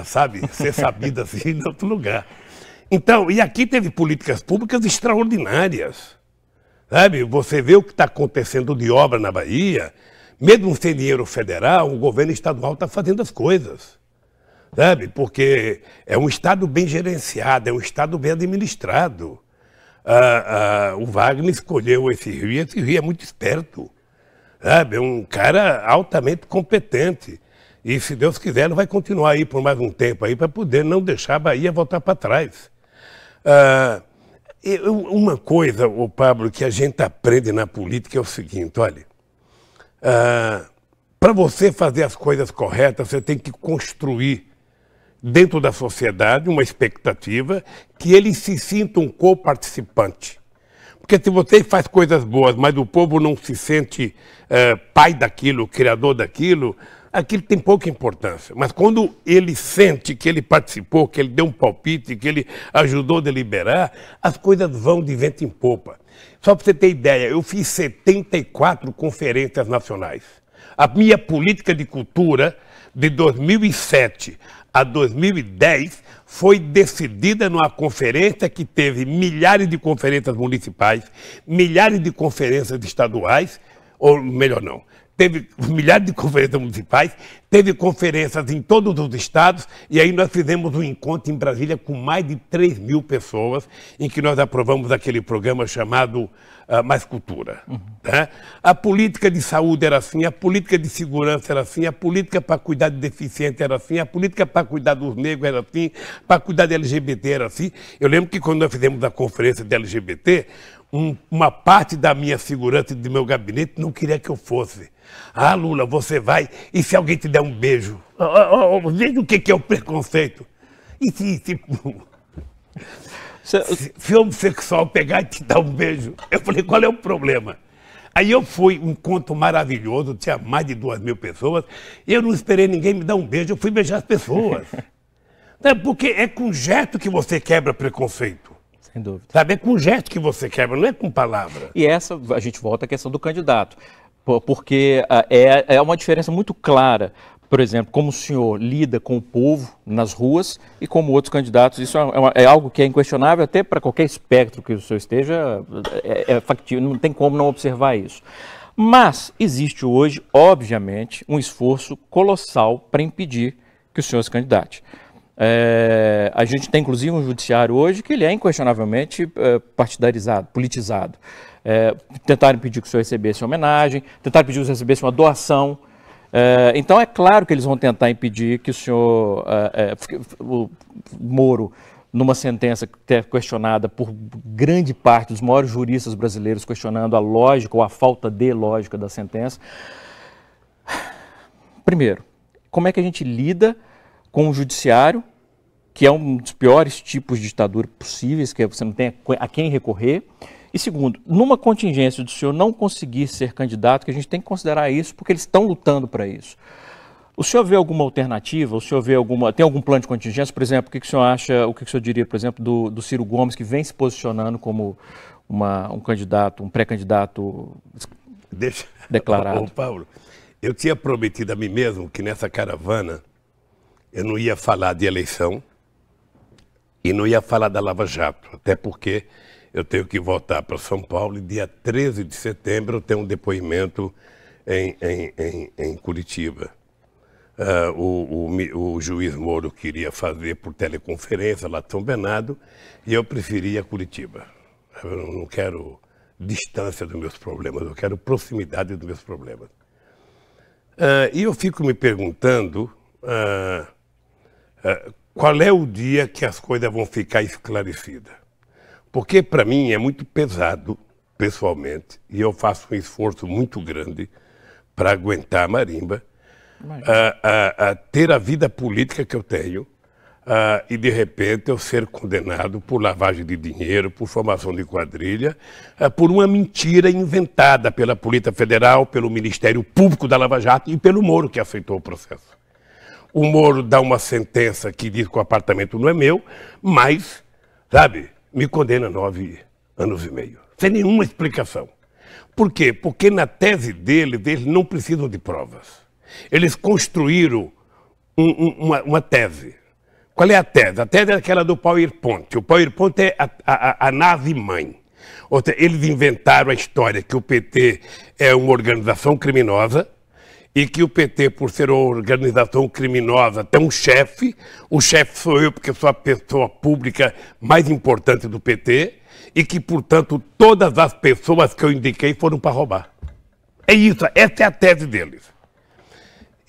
S2: sabe, ser sabido assim em outro lugar. Então, e aqui teve políticas públicas extraordinárias. Sabe, você vê o que está acontecendo de obra na Bahia, mesmo sem dinheiro federal, o governo estadual está fazendo as coisas. Sabe, porque é um estado bem gerenciado, é um estado bem administrado. O Wagner escolheu esse Rio, e esse Rio é muito esperto, sabe? É um cara altamente competente. E, se Deus quiser, ele vai continuar aí por mais um tempo aí para poder não deixar a Bahia voltar para trás. Uma coisa, Pablo, que a gente aprende na política é o seguinte: olha, para você fazer as coisas corretas, você tem que construir dentro da sociedade, uma expectativa que eles se sintam co-participante. Porque se você faz coisas boas, mas o povo não se sente pai daquilo, criador daquilo, aquilo tem pouca importância. Mas quando ele sente que ele participou, que ele deu um palpite, que ele ajudou a deliberar, as coisas vão de vento em popa. Só para você ter ideia, eu fiz 74 conferências nacionais. A minha política de cultura de 2007 a 2010 foi decidida numa conferência que teve milhares de conferências municipais, milhares de conferências estaduais, ou melhor não, teve milhares de conferências municipais, teve conferências em todos os estados, e aí nós fizemos um encontro em Brasília com mais de 3.000 pessoas, em que nós aprovamos aquele programa chamado Mais Cultura. Né? A política de saúde era assim, a política de segurança era assim, a política para cuidar de deficiente era assim, a política para cuidar dos negros era assim, para cuidar de LGBT era assim. Eu lembro que quando nós fizemos a conferência de LGBT, uma parte da minha segurança e do meu gabinete não queria que eu fosse. Ah, Lula, você vai, e se alguém te der um beijo? Veja o que é o preconceito. E se homossexual pegar e te dar um beijo? Eu falei, qual é o problema? Aí eu fui, um encontro maravilhoso, tinha mais de 2.000 pessoas, e eu não esperei ninguém me dar um beijo, eu fui beijar as pessoas. Porque é com gesto que você quebra preconceito.
S1: Sem dúvida.
S2: Sabe, é com gesto que você quebra, não é com palavra.
S1: E essa, a gente volta à questão do candidato, porque é uma diferença muito clara, por exemplo, como o senhor lida com o povo nas ruas e como outros candidatos. Isso é algo que é inquestionável até para qualquer espectro que o senhor esteja, é factível, não tem como não observar isso. Mas existe hoje, obviamente, um esforço colossal para impedir que o senhor se candidate. A gente tem, inclusive, um judiciário hoje que ele é inquestionavelmente partidarizado, politizado. Tentaram impedir que o senhor recebesse uma homenagem, tentaram impedir que o senhor recebesse uma doação. Então, é claro que eles vão tentar impedir que o senhor, o Moro, numa sentença questionada por grande parte dos maiores juristas brasileiros, questionando a lógica ou a falta de lógica da sentença. Primeiro, como é que a gente lida com o judiciário, que é um dos piores tipos de ditadura possíveis, que você não tem a quem recorrer? E segundo, numa contingência do senhor não conseguir ser candidato, que a gente tem que considerar isso, porque eles estão lutando para isso. O senhor vê alguma alternativa? O senhor vê tem algum plano de contingência? Por exemplo, o que o senhor acha, o que o senhor diria, por exemplo, do Ciro Gomes, que vem se posicionando como um candidato, um pré-candidato declarado?
S2: Ô, Paulo, eu tinha prometido a mim mesmo que nessa caravana eu não ia falar de eleição e não ia falar da Lava Jato, até porque eu tenho que voltar para São Paulo e dia 13 de setembro eu tenho um depoimento em Curitiba. O juiz Moro queria fazer por teleconferência lá de São Bernardo e eu preferia Curitiba. Eu não quero distância dos meus problemas, eu quero proximidade dos meus problemas. E eu fico me perguntando qual é o dia que as coisas vão ficar esclarecidas. Porque para mim é muito pesado, pessoalmente, e eu faço um esforço muito grande para aguentar a marimba, ter a vida política que eu tenho e de repente eu ser condenado por lavagem de dinheiro, por formação de quadrilha, por uma mentira inventada pela Polícia Federal, pelo Ministério Público da Lava Jato e pelo Moro que aceitou o processo. O Moro dá uma sentença que diz que o apartamento não é meu, mas, sabe, me condena 9 anos e meio, sem nenhuma explicação. Por quê? Porque na tese deles, eles não precisam de provas. Eles construíram uma tese. Qual é a tese? A tese é aquela do PowerPoint. O PowerPoint é a nave-mãe. Eles inventaram a história que o PT é uma organização criminosa e que o PT, por ser uma organização criminosa, tem um chefe. O chefe sou eu, porque sou a pessoa pública mais importante do PT e que, portanto, todas as pessoas que eu indiquei foram para roubar. É isso, essa é a tese deles.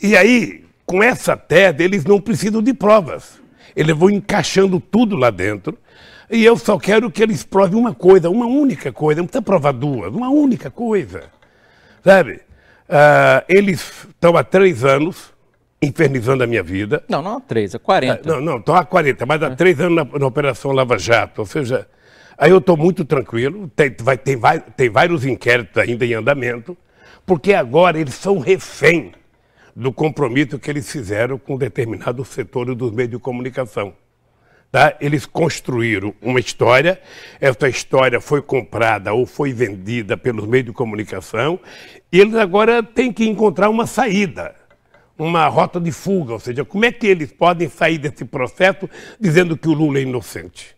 S2: E aí, com essa tese, eles não precisam de provas. Eles vão encaixando tudo lá dentro. E eu só quero que eles provem uma coisa, uma única coisa. Não precisa provar duas, uma única coisa. Sabe? Eles estão há 3 anos infernizando a minha vida.
S1: Não há 3, é 40.
S2: Não, estou há 40, mas há 3 anos na Operação Lava Jato. Ou seja, aí eu estou muito tranquilo, tem vários inquéritos ainda em andamento, porque agora eles são refém do compromisso que eles fizeram com determinados setores dos meios de comunicação. Tá? Eles construíram uma história, essa história foi comprada ou foi vendida pelos meios de comunicação, e eles agora têm que encontrar uma saída, uma rota de fuga, ou seja, como é que eles podem sair desse processo dizendo que o Lula é inocente?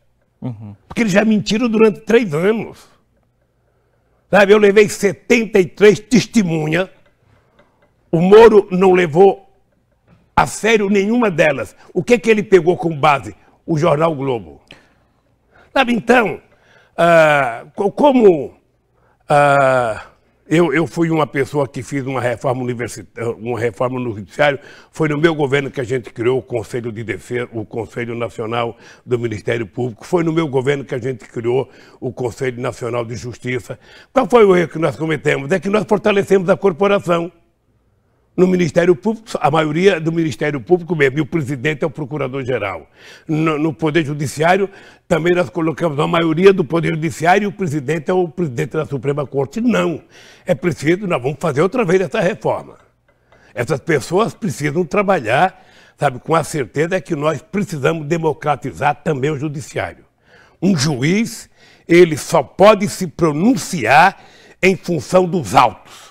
S2: Porque eles já mentiram durante 3 anos. Sabe, eu levei 73 testemunhas, o Moro não levou a sério nenhuma delas. O que ele pegou como base? O jornal Globo. Sabe, então, eu fui uma pessoa que fiz uma reforma no Judiciário, foi no meu governo que a gente criou o Conselho de Defesa, o Conselho Nacional do Ministério Público, foi no meu governo que a gente criou o Conselho Nacional de Justiça. Qual foi o erro que nós cometemos? É que nós fortalecemos a corporação. No Ministério Público, a maioria do Ministério Público mesmo, e o presidente é o procurador-geral. No Poder Judiciário, também nós colocamos a maioria do Poder Judiciário e o presidente é o presidente da Suprema Corte. Não, é preciso, nós vamos fazer outra vez essa reforma. Essas pessoas precisam trabalhar, sabe, com a certeza que nós precisamos democratizar também o Judiciário. Um juiz, ele só pode se pronunciar em função dos autos.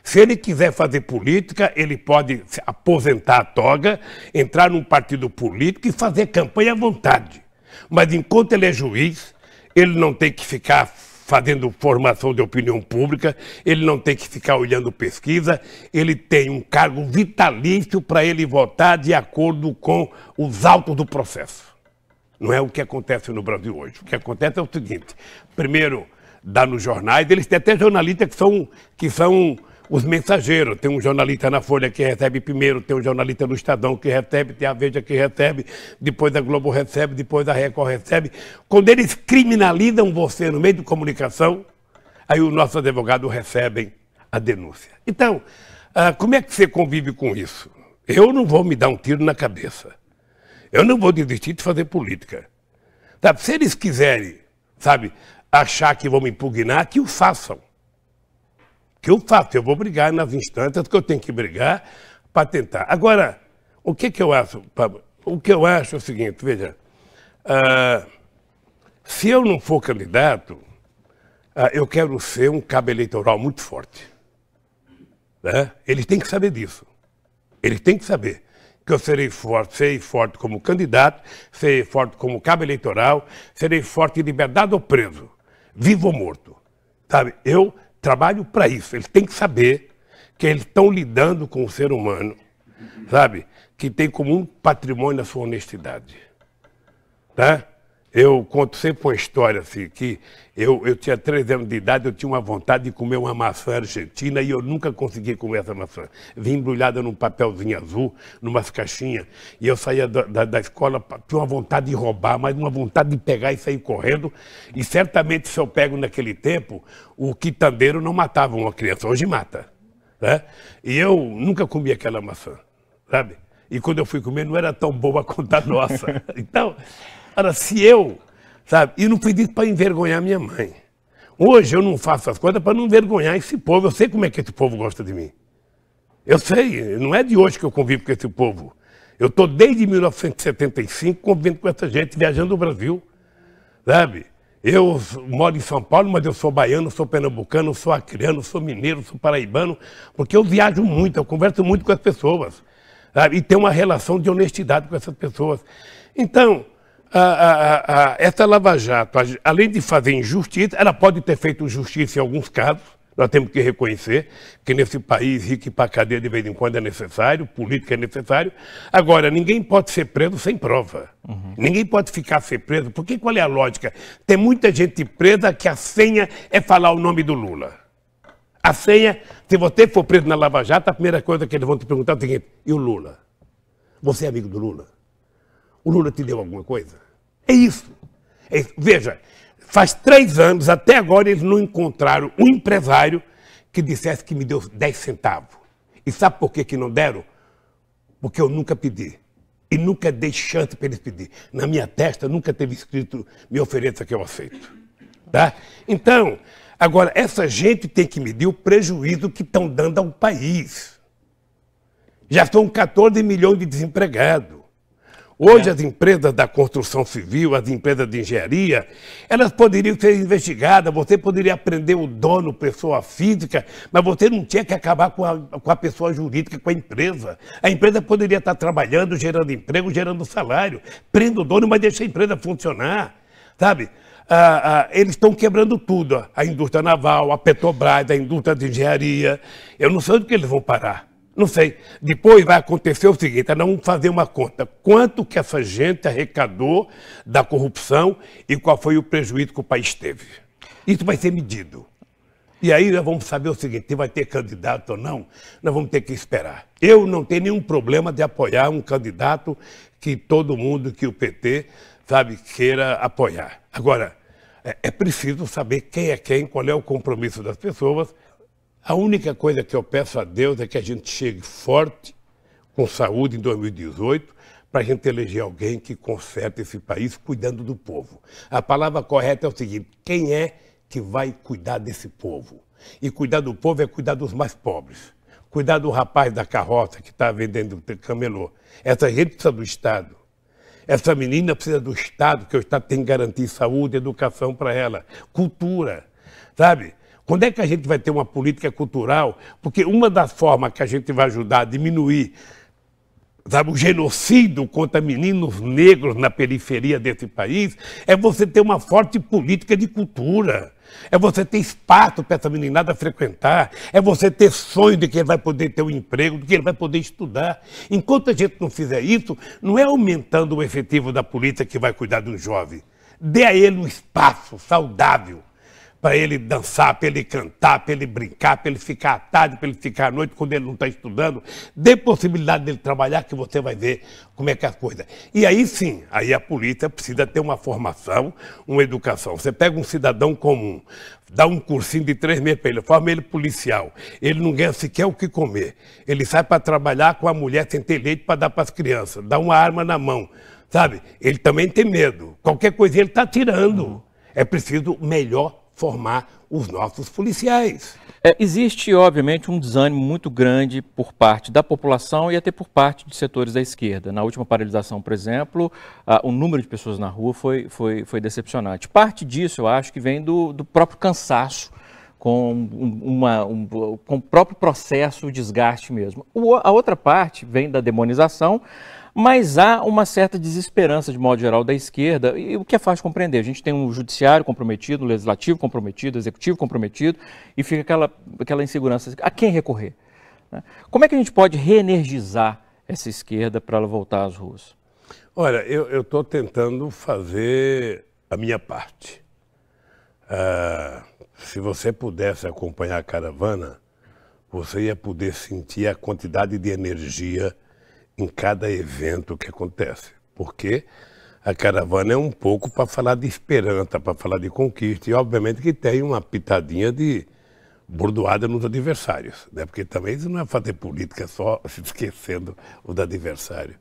S2: Se ele quiser fazer política, ele pode aposentar a toga, entrar num partido político e fazer campanha à vontade. Mas enquanto ele é juiz, ele não tem que ficar fazendo formação de opinião pública, ele não tem que ficar olhando pesquisa, ele tem um cargo vitalício para ele votar de acordo com os autos do processo. Não é o que acontece no Brasil hoje. O que acontece é o seguinte, primeiro, dá nos jornais, eles têm até jornalistas que são os mensageiros. Tem um jornalista na Folha que recebe primeiro, tem um jornalista no Estadão que recebe, tem a Veja que recebe, depois a Globo recebe, depois a Record recebe. Quando eles criminalizam você no meio de comunicação, aí os nossos advogados recebem a denúncia. Então, como é que você convive com isso? Eu não vou me dar um tiro na cabeça. Eu não vou desistir de fazer política. Sabe, se eles quiserem, sabe, achar que vão me impugnar, que o façam. Eu vou brigar nas instâncias que eu tenho que brigar para tentar. Agora, o que eu acho, Pablo? O que eu acho é o seguinte, veja, se eu não for candidato, eu quero ser um cabo eleitoral muito forte. Né? Eles têm que saber disso. Eles têm que saber que eu serei forte como candidato, serei forte como cabo eleitoral, serei forte em liberdade ou preso, vivo ou morto. Sabe, eu trabalho para isso. Eles têm que saber que eles estão lidando com o ser humano, sabe? Que tem como um patrimônio a sua honestidade. Tá? Eu conto sempre uma história assim, que eu tinha 3 anos de idade, eu tinha uma vontade de comer uma maçã argentina e eu nunca consegui comer essa maçã. Vim embrulhada num papelzinho azul, numas caixinhas, e eu saía da escola, tinha uma vontade de roubar, mas uma vontade de pegar e sair correndo. E certamente se eu pego naquele tempo, o quitandeiro não matava uma criança, hoje mata. Né? E eu nunca comi aquela maçã, sabe? E quando eu fui comer não era tão boa quanto a nossa. Então, ora, se eu, sabe, e não fiz isso para envergonhar minha mãe. Hoje eu não faço as coisas para não envergonhar esse povo. Eu sei como é que esse povo gosta de mim. Eu sei, não é de hoje que eu convivo com esse povo. Eu estou desde 1975 convivendo com essa gente, viajando o Brasil, sabe? Eu moro em São Paulo, mas eu sou baiano, sou pernambucano, sou acreano, sou mineiro, sou paraibano, porque eu viajo muito, eu converso muito com as pessoas, sabe? E tenho uma relação de honestidade com essas pessoas. Então, essa Lava Jato, além de fazer injustiça, ela pode ter feito justiça em alguns casos. Nós temos que reconhecer que nesse país rico e para a cadeia de vez em quando é necessário, política é necessário. Agora, ninguém pode ser preso sem prova. Ninguém pode ficar ser preso, porque qual é a lógica? Tem muita gente presa que a senha é falar o nome do Lula. A senha, se você for preso na Lava Jato, a primeira coisa que eles vão te perguntar é o seguinte: e o Lula? Você é amigo do Lula? O Lula te deu alguma coisa? É isso. É isso. Veja, faz 3 anos, até agora, eles não encontraram um empresário que dissesse que me deu 10 centavos. E sabe por que não deram? porque eu nunca pedi. E nunca dei chance para eles pedir. Na minha testa nunca teve escrito, me ofereça que eu aceito. Tá? Então, agora, essa gente tem que medir o prejuízo que estão dando ao país. Já são 14 milhões de desempregados. Hoje as empresas da construção civil, as empresas de engenharia, elas poderiam ser investigadas, você poderia prender o dono, pessoa física, mas você não tinha que acabar com a pessoa jurídica, com a empresa. A empresa poderia estar trabalhando, gerando emprego, gerando salário. Prenda o dono, mas deixa a empresa funcionar, sabe? Eles estão quebrando tudo, a indústria naval, a Petrobras, a indústria de engenharia. Eu não sei onde que eles vão parar. Não sei. Depois vai acontecer o seguinte, nós vamos fazer uma conta. Quanto que essa gente arrecadou da corrupção e qual foi o prejuízo que o país teve? Isso vai ser medido. E aí nós vamos saber o seguinte, se vai ter candidato ou não, nós vamos ter que esperar. Eu não tenho nenhum problema de apoiar um candidato que todo mundo, que o PT, sabe, queira apoiar. Agora, é preciso saber quem é quem, qual é o compromisso das pessoas. A única coisa que eu peço a Deus é que a gente chegue forte, com saúde em 2018, para a gente eleger alguém que conserte esse país cuidando do povo. A palavra correta é o seguinte, quem é que vai cuidar desse povo? E cuidar do povo é cuidar dos mais pobres. Cuidar do rapaz da carroça que está vendendo camelô. Essa gente precisa do Estado. Essa menina precisa do Estado, que o Estado tem que garantir saúde, educação para ela, cultura, sabe? Quando é que a gente vai ter uma política cultural? Porque uma das formas que a gente vai ajudar a diminuir, sabe, o genocídio contra meninos negros na periferia desse país é você ter uma forte política de cultura. É você ter espaço para essa meninada frequentar. É você ter sonho de que ele vai poder ter um emprego, de que ele vai poder estudar. Enquanto a gente não fizer isso, não é aumentando o efetivo da polícia que vai cuidar do jovem. Dê a ele um espaço saudável para ele dançar, para ele cantar, para ele brincar, para ele ficar à tarde, para ele ficar à noite quando ele não está estudando. Dê possibilidade dele trabalhar que você vai ver como é que é a coisa. E aí sim, aí a polícia precisa ter uma formação, uma educação. Você pega um cidadão comum, dá um cursinho de 3 meses para ele, forma ele policial, ele não ganha sequer o que comer. Ele sai para trabalhar com a mulher sem ter leite para dar para as crianças, dá uma arma na mão, sabe? Ele também tem medo. Qualquer coisinha ele está tirando. É preciso melhor formar os nossos policiais.
S1: Existe, obviamente, um desânimo muito grande por parte da população e até por parte de setores da esquerda. Na última paralisação, por exemplo, o número de pessoas na rua foi decepcionante. Parte disso, eu acho, que vem do próprio cansaço com o próprio processo, o desgaste mesmo. A outra parte vem da demonização, mas há uma certa desesperança, de modo geral, da esquerda, e o que é fácil de compreender. A gente tem um judiciário comprometido, um legislativo comprometido, um executivo comprometido, e fica aquela insegurança. A quem recorrer? Como é que a gente pode reenergizar essa esquerda para ela voltar às ruas?
S2: Olha, eu estou tentando fazer a minha parte. Se você pudesse acompanhar a caravana, você ia poder sentir a quantidade de energia em cada evento que acontece. Porque a caravana é um pouco para falar de esperança, para falar de conquista, e obviamente que tem uma pitadinha de bordoada nos adversários, né? Porque também isso não é fazer política só se esquecendo o do adversário.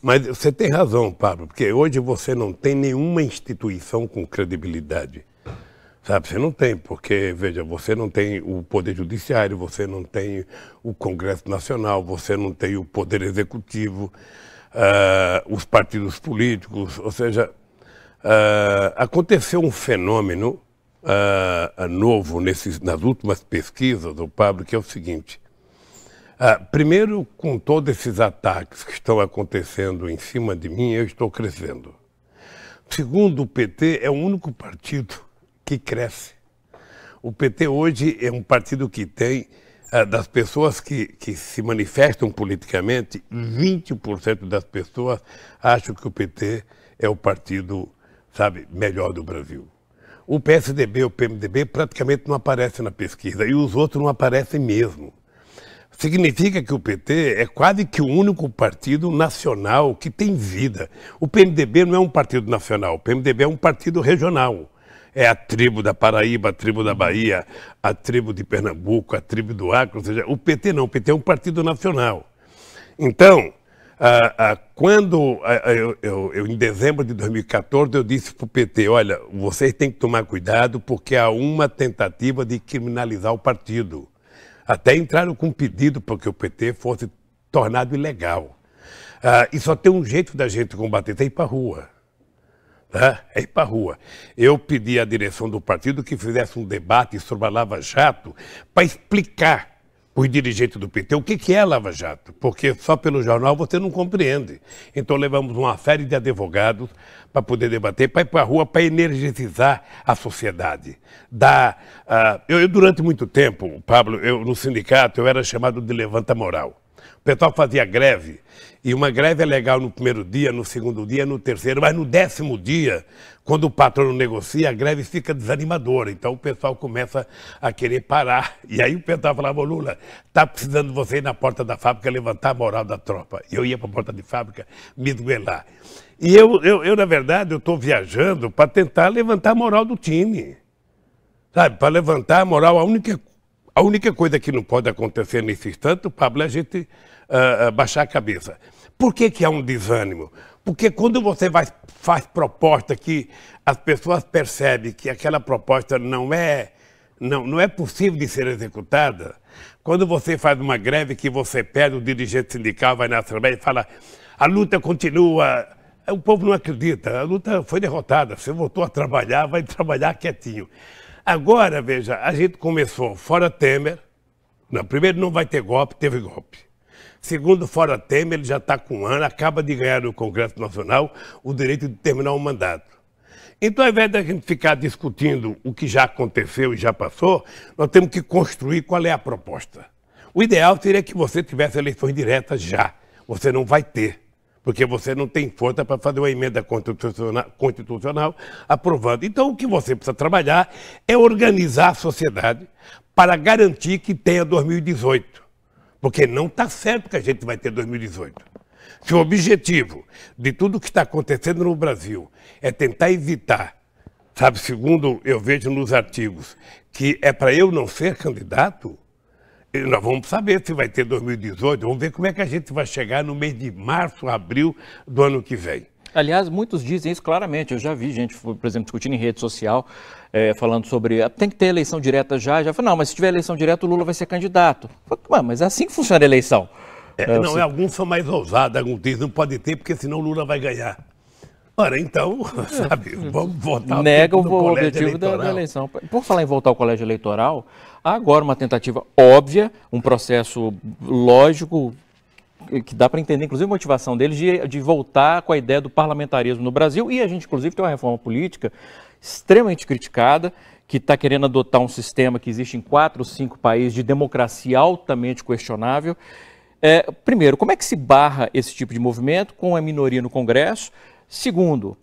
S2: Mas você tem razão, Pablo, porque hoje você não tem nenhuma instituição com credibilidade. Sabe, você não tem, porque, veja, você não tem o Poder Judiciário, você não tem o Congresso Nacional, você não tem o Poder Executivo, os partidos políticos, ou seja, aconteceu um fenômeno novo nas últimas pesquisas, do Pablo, que é o seguinte. Primeiro, com todos esses ataques que estão acontecendo em cima de mim, eu estou crescendo. Segundo, o PT é o único partido que cresce. O PT hoje é um partido que tem, das pessoas que se manifestam politicamente, 20% das pessoas acham que o PT é o partido, sabe, melhor do Brasil. O PSDB, o PMDB praticamente não aparecem na pesquisa e os outros não aparecem mesmo. Significa que o PT é quase que o único partido nacional que tem vida. O PMDB não é um partido nacional, o PMDB é um partido regional. É a tribo da Paraíba, a tribo da Bahia, a tribo de Pernambuco, a tribo do Acre, ou seja, o PT não, o PT é um partido nacional. Então, Em dezembro de 2014, eu disse para o PT, olha, vocês têm que tomar cuidado porque há uma tentativa de criminalizar o partido. Até entraram com um pedido para que o PT fosse tornado ilegal. E só tem um jeito da gente combater, é ir para a rua. Tá? É ir para a rua. Eu pedi à direção do partido que fizesse um debate sobre a Lava Jato para explicar os dirigentes do PT o que é a Lava Jato, porque só pelo jornal você não compreende. Então levamos uma série de advogados para poder debater, para ir para a rua, para energizar a sociedade. Eu, durante muito tempo, Pablo, no sindicato, eu era chamado de levanta moral. O pessoal fazia greve, e uma greve é legal no primeiro dia, no segundo dia, no terceiro, mas no 10º dia, quando o patrão negocia, a greve fica desanimadora. Então o pessoal começa a querer parar. E aí o pessoal falava, Lula, está precisando de você ir na porta da fábrica levantar a moral da tropa. E eu ia para a porta de fábrica me esguelar. E na verdade, eu estou viajando para tentar levantar a moral do time. Sabe, para levantar a moral, a única coisa que não pode acontecer nesse instante, Pablo, é a gente baixar a cabeça. Por que há um desânimo? Porque quando você faz proposta que as pessoas percebem que aquela proposta não é possível de ser executada, quando você faz uma greve que você perde, o dirigente sindical vai na Assembleia e fala a luta continua, o povo não acredita, a luta foi derrotada, você voltou a trabalhar, vai trabalhar quietinho. Agora, veja, a gente começou fora Temer. Não, primeiro, não vai ter golpe, teve golpe. Segundo, fora Temer, ele já está com um ano, acaba de ganhar no Congresso Nacional o direito de terminar um mandato. Então, ao invés da gente ficar discutindo o que já aconteceu e já passou, nós temos que construir qual é a proposta. O ideal seria que você tivesse eleições diretas já. Você não vai ter, porque você não tem força para fazer uma emenda constitucional aprovando. Então, o que você precisa trabalhar é organizar a sociedade para garantir que tenha 2018. Porque não está certo que a gente vai ter 2018. Se o objetivo de tudo que está acontecendo no Brasil é tentar evitar, sabe, segundo eu vejo nos artigos, que é para eu não ser candidato, nós vamos saber se vai ter 2018, vamos ver como é que a gente vai chegar no mês de março, abril do ano que vem.
S1: Aliás, muitos dizem isso claramente. Eu já vi gente, por exemplo, discutindo em rede social, falando sobre tem que ter eleição direta já. Já falei, não, mas se tiver eleição direta, o Lula vai ser candidato. Falei, mas é assim que funciona a eleição.
S2: Alguns são mais ousados, alguns dizem não pode ter, porque senão o Lula vai ganhar. Ora, então, sabe, vamos votar.
S1: Nega o objetivo da eleição. Por falar em voltar ao colégio eleitoral, há agora uma tentativa óbvia, um processo lógico, que dá para entender, inclusive, a motivação deles de voltar com a ideia do parlamentarismo no Brasil. E a gente, inclusive, tem uma reforma política extremamente criticada, que está querendo adotar um sistema que existe em 4 ou 5 países de democracia altamente questionável. Primeiro, como é que se barra esse tipo de movimento com a minoria no Congresso? Segundo,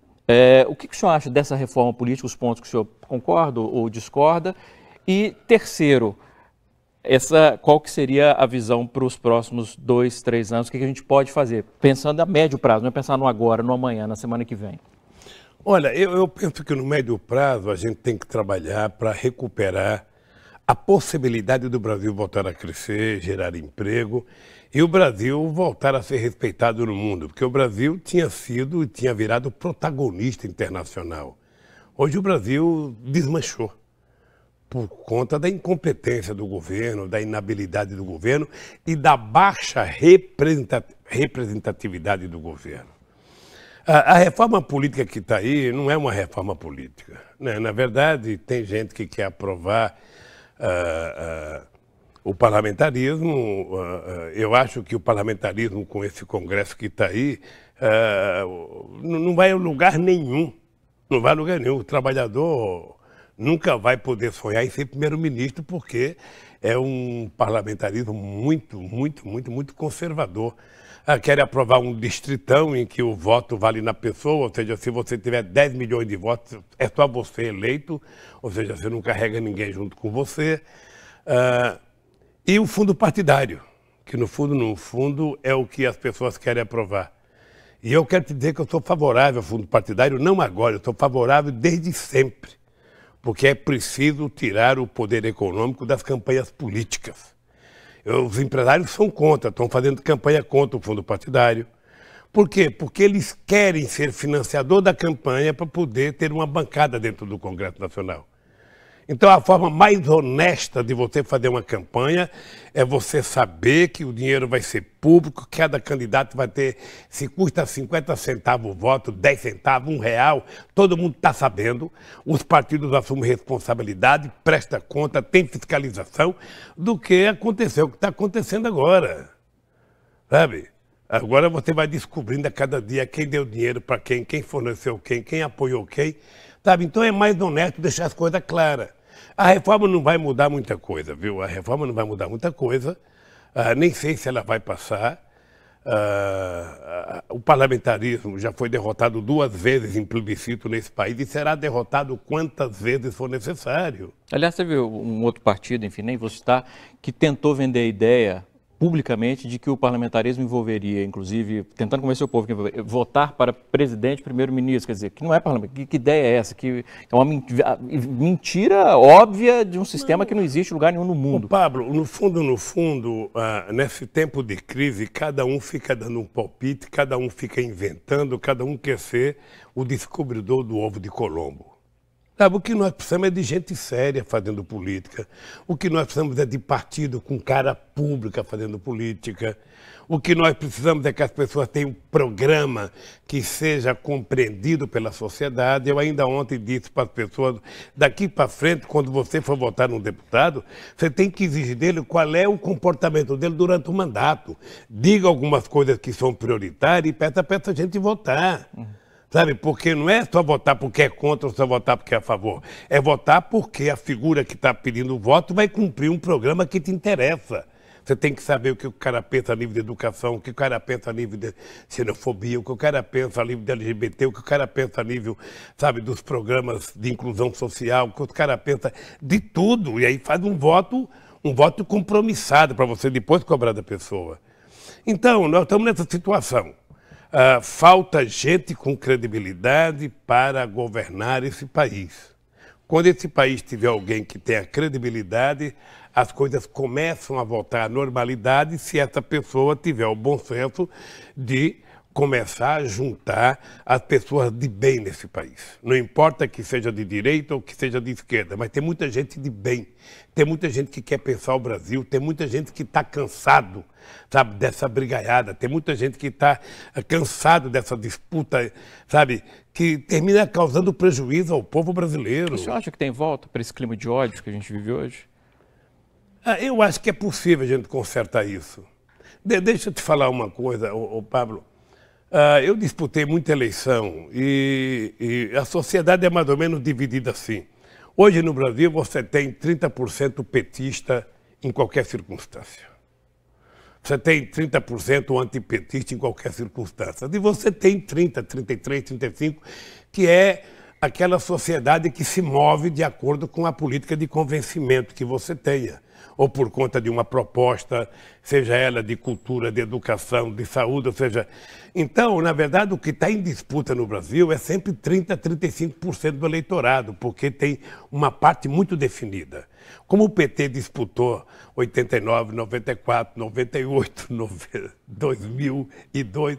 S1: o que o senhor acha dessa reforma política, os pontos que o senhor concorda ou discorda? E terceiro, qual que seria a visão para os próximos 2, 3 anos? O que a gente pode fazer? Pensando a médio prazo, não é pensar no agora, no amanhã, na semana que vem.
S2: Olha, eu penso que no médio prazo a gente tem que trabalhar para recuperar a possibilidade do Brasil voltar a crescer, gerar emprego e o Brasil voltar a ser respeitado no mundo, porque o Brasil tinha virado protagonista internacional. Hoje o Brasil desmanchou por conta da incompetência do governo, da inabilidade do governo e da baixa representatividade do governo. A reforma política que está aí não é uma reforma política, né? Na verdade, tem gente que quer aprovar o parlamentarismo. Eu acho que o parlamentarismo com esse Congresso que está aí não vai a lugar nenhum. Não vai a lugar nenhum. O trabalhador nunca vai poder sonhar em ser primeiro-ministro porque é um parlamentarismo muito conservador. Querem aprovar um distritão em que o voto vale na pessoa, ou seja, se você tiver 10 milhões de votos, é só você eleito, ou seja, você não carrega ninguém junto com você. E o fundo partidário, que no fundo é o que as pessoas querem aprovar. E eu quero te dizer que eu sou favorável ao fundo partidário, não agora, eu sou favorável desde sempre, porque é preciso tirar o poder econômico das campanhas políticas. Os empresários são contra, estão fazendo campanha contra o fundo partidário. Por quê? Porque eles querem ser financiador da campanha para poder ter uma bancada dentro do Congresso Nacional. Então, a forma mais honesta de você fazer uma campanha é você saber que o dinheiro vai ser público, que cada candidato vai ter, se custa 50 centavos o voto, 10 centavos, R$1, todo mundo está sabendo, os partidos assumem responsabilidade, presta conta, tem fiscalização do que aconteceu, o que está acontecendo agora, sabe? Agora você vai descobrindo a cada dia quem deu dinheiro para quem forneceu quem apoiou quem, sabe? Então é mais honesto deixar as coisas claras. A reforma não vai mudar muita coisa, viu? A reforma não vai mudar muita coisa, nem sei se ela vai passar. O parlamentarismo já foi derrotado 2 vezes em plebiscito nesse país e será derrotado quantas vezes for necessário.
S1: Aliás, você viu um outro partido, enfim, nem vou citar, que tentou vender a ideia publicamente de que o parlamentarismo envolveria, inclusive, tentando convencer o povo que votar para presidente e primeiro-ministro, quer dizer, que não é parlamento, que ideia é essa? Que é uma mentira óbvia de um sistema que não existe em lugar nenhum no mundo.
S2: Pablo, no fundo, nesse tempo de crise, cada um fica dando um palpite, cada um fica inventando, cada um quer ser o descobridor do ovo de Colombo. Sabe, o que nós precisamos é de gente séria fazendo política. O que nós precisamos é de partido com cara pública fazendo política. O que nós precisamos é que as pessoas tenham um programa que seja compreendido pela sociedade. Eu ainda ontem disse para as pessoas, daqui para frente, quando você for votar num deputado, você tem que exigir dele qual é o comportamento dele durante o mandato. Diga algumas coisas que são prioritárias e peça para essa gente votar. Sabe, porque não é só votar porque é contra ou só votar porque é a favor. É votar porque a figura que está pedindo o voto vai cumprir um programa que te interessa. Você tem que saber o que o cara pensa a nível de educação, o que o cara pensa a nível de xenofobia, o que o cara pensa a nível de LGBT, o que o cara pensa a nível, sabe, dos programas de inclusão social, o que o cara pensa de tudo. E aí faz um voto compromissado para você depois cobrar da pessoa. Então, nós estamos nessa situação. Falta gente com credibilidade para governar esse país. Quando esse país tiver alguém que tenha credibilidade, as coisas começam a voltar à normalidade se essa pessoa tiver o bom senso de começar a juntar as pessoas de bem nesse país. Não importa que seja de direita ou que seja de esquerda, mas tem muita gente de bem. Tem muita gente que quer pensar o Brasil, tem muita gente que está cansado, sabe, dessa brigaiada, tem muita gente que está cansado dessa disputa, sabe, que termina causando prejuízo ao povo brasileiro.
S1: O senhor acha que tem volta para esse clima de ódio que a gente vive hoje?
S2: Eu acho que é possível a gente consertar isso. Deixa eu te falar uma coisa, Pablo. Eu disputei muita eleição e a sociedade é mais ou menos dividida assim. Hoje no Brasil você tem 30% petista em qualquer circunstância. Você tem 30% antipetista em qualquer circunstância. E você tem 30, 33, 35, que é aquela sociedade que se move de acordo com a política de convencimento que você tenha. Ou por conta de uma proposta, seja ela de cultura, de educação, de saúde, ou seja... Então, na verdade, o que está em disputa no Brasil é sempre 30% a 35% do eleitorado, porque tem uma parte muito definida. Como o PT disputou 89, 94, 98, 2002,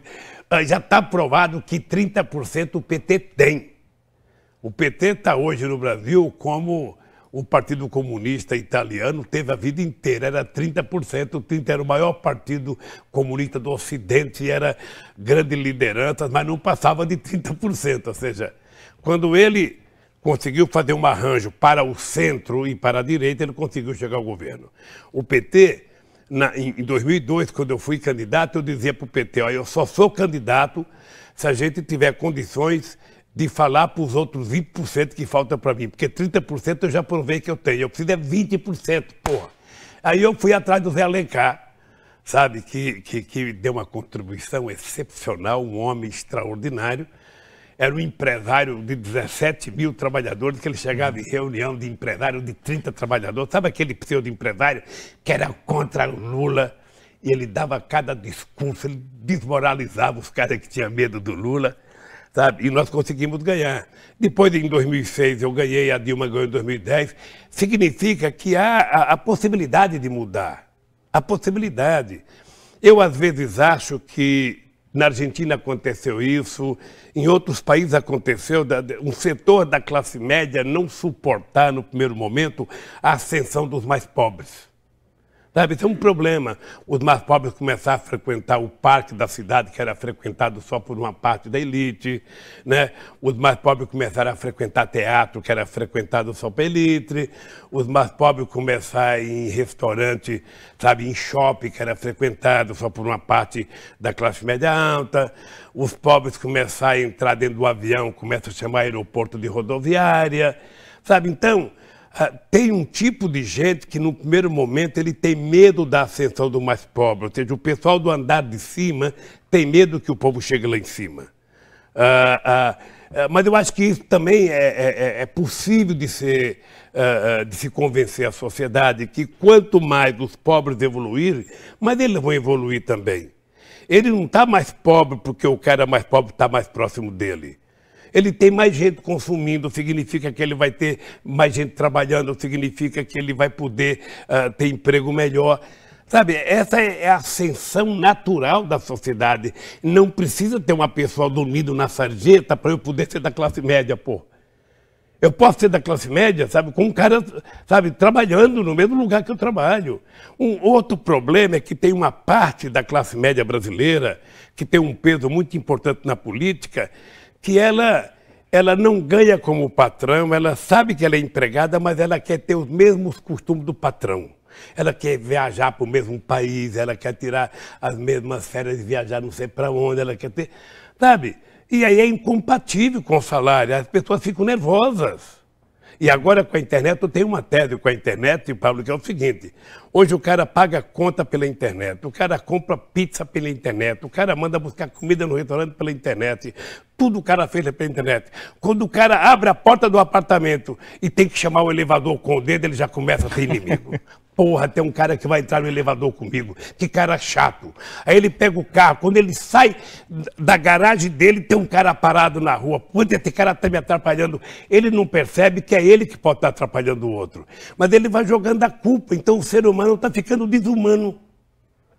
S2: já está provado que 30% o PT tem. O PT está hoje no Brasil como... O Partido Comunista Italiano teve a vida inteira, era 30%, o 30% era o maior partido comunista do Ocidente, era grande liderança, mas não passava de 30%. Ou seja, quando ele conseguiu fazer um arranjo para o centro e para a direita, ele conseguiu chegar ao governo. O PT, em 2002, quando eu fui candidato, eu dizia para o PT, ó, eu só sou candidato se a gente tiver condições de falar para os outros 20% que falta para mim, porque 30% eu já provei que eu tenho, eu preciso é 20%, porra. Aí eu fui atrás do Zé Alencar, sabe, que deu uma contribuição excepcional, um homem extraordinário, era um empresário de 17 mil trabalhadores, que ele chegava em reunião de empresário de 30 trabalhadores, sabe aquele pseudo-empresário que era contra o Lula, e ele dava cada discurso, ele desmoralizava os caras que tinham medo do Lula, sabe? E nós conseguimos ganhar. Depois, em 2006, eu ganhei, a Dilma ganhou em 2010. Significa que há a possibilidade de mudar. A possibilidade. Eu, às vezes, acho que Na Argentina aconteceu isso, em outros países aconteceu, um setor da classe média não suportar, no primeiro momento, a ascensão dos mais pobres. Sabe, isso é um problema. Os mais pobres começaram a frequentar o parque da cidade, que era frequentado só por uma parte da elite, né? Os mais pobres começaram a frequentar teatro, que era frequentado só pela elite. Os mais pobres começaram a ir em restaurante, sabe, em shopping, que era frequentado só por uma parte da classe média alta. Os pobres começaram a entrar dentro do avião, começam a chamar aeroporto de rodoviária, sabe? Então, tem um tipo de gente que, no primeiro momento, ele tem medo da ascensão do mais pobre. Ou seja, o pessoal do andar de cima tem medo que o povo chegue lá em cima. Mas eu acho que isso também é possível de se convencer a sociedade que quanto mais os pobres evoluírem, mais eles vão evoluir também. Ele não está mais pobre porque o cara mais pobre está mais próximo dele. Ele tem mais gente consumindo, significa que ele vai ter mais gente trabalhando, significa que ele vai poder ter emprego melhor. Sabe, essa é a ascensão natural da sociedade. Não precisa ter uma pessoa dormindo na sarjeta para eu poder ser da classe média, pô. Eu posso ser da classe média, sabe, com um cara, sabe, trabalhando no mesmo lugar que eu trabalho. Um outro problema é que tem uma parte da classe média brasileira que tem um peso muito importante na política, que ela não ganha como patrão, ela sabe que ela é empregada, mas ela quer ter os mesmos costumes do patrão. Ela quer viajar para o mesmo país, ela quer tirar as mesmas férias e viajar não sei para onde, ela quer ter... Sabe? E aí é incompatível com o salário, as pessoas ficam nervosas. E agora com a internet, eu tenho uma tese com a internet, Pablo, que é o seguinte: hoje o cara paga conta pela internet, o cara compra pizza pela internet, o cara manda buscar comida no restaurante pela internet, tudo o cara fez pela internet. Quando o cara abre a porta do apartamento e tem que chamar o elevador com o dedo, ele já começa a ter inimigo. Porra, tem um cara que vai entrar no elevador comigo, que cara chato. Aí ele pega o carro, quando ele sai da garagem dele, tem um cara parado na rua. Puta, esse cara está me atrapalhando. Ele não percebe que é ele que pode estar atrapalhando o outro. Mas ele vai jogando a culpa, então o ser humano está ficando desumano.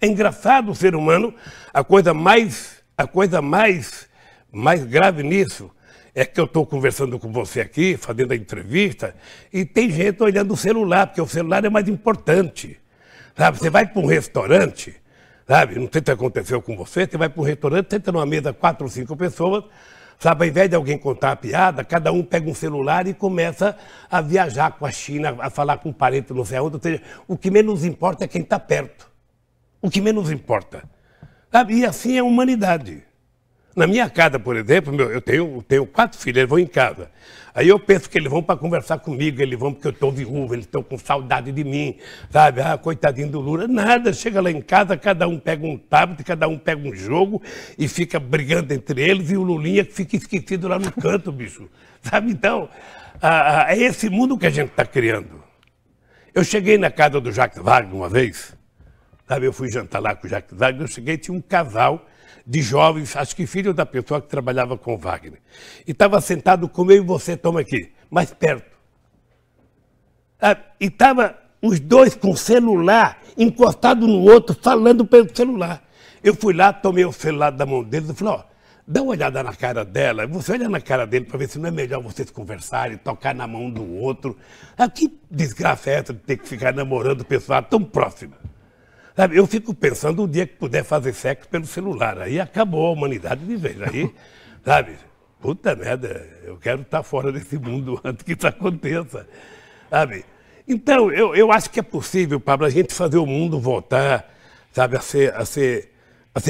S2: É engraçado o ser humano, a coisa mais grave nisso é que eu estou conversando com você aqui, fazendo a entrevista, e tem gente olhando o celular, porque o celular é mais importante. Sabe? Você vai para um restaurante, sabe? Não sei se aconteceu com você, você vai para um restaurante, senta numa mesa 4 ou 5 pessoas, sabe? Ao invés de alguém contar a piada, cada um pega um celular e começa a viajar com a China, a falar com um parente não sei aonde. Ou seja, o que menos importa é quem está perto. O que menos importa. Sabe? E assim é a humanidade. Na minha casa, por exemplo, eu tenho 4 filhos, eles vão em casa. Aí eu penso que eles vão para conversar comigo, eles vão porque eu estou viúvo, eles estão com saudade de mim, sabe? Ah, coitadinho do Lula. Nada, chega lá em casa, cada um pega um tablet, cada um pega um jogo e fica brigando entre eles, e o Lulinha fica esquecido lá no canto, bicho. Sabe? Então, é esse mundo que a gente está criando. Eu cheguei na casa do Jacques Wagner uma vez, sabe? Eu fui jantar lá com o Jacques Wagner, eu cheguei e tinha um casal de jovens, acho que filho da pessoa que trabalhava com o Wagner. E estava sentado como eu e você, toma aqui, mais perto. E estava os dois com o celular encostado no outro, falando pelo celular. Eu fui lá, tomei o celular da mão deles e falei, ó, dá uma olhada na cara dela, você olha na cara dele para ver se não é melhor vocês conversarem, tocar na mão do outro. Que desgraça é essa de ter que ficar namorando pessoa tão próxima? Sabe, eu fico pensando o dia que puder fazer sexo pelo celular, aí acabou a humanidade de vez. Aí, sabe, puta merda, eu quero estar fora desse mundo antes que isso aconteça, sabe? Então, eu acho que é possível, Pablo, a gente fazer o mundo voltar, sabe, a ser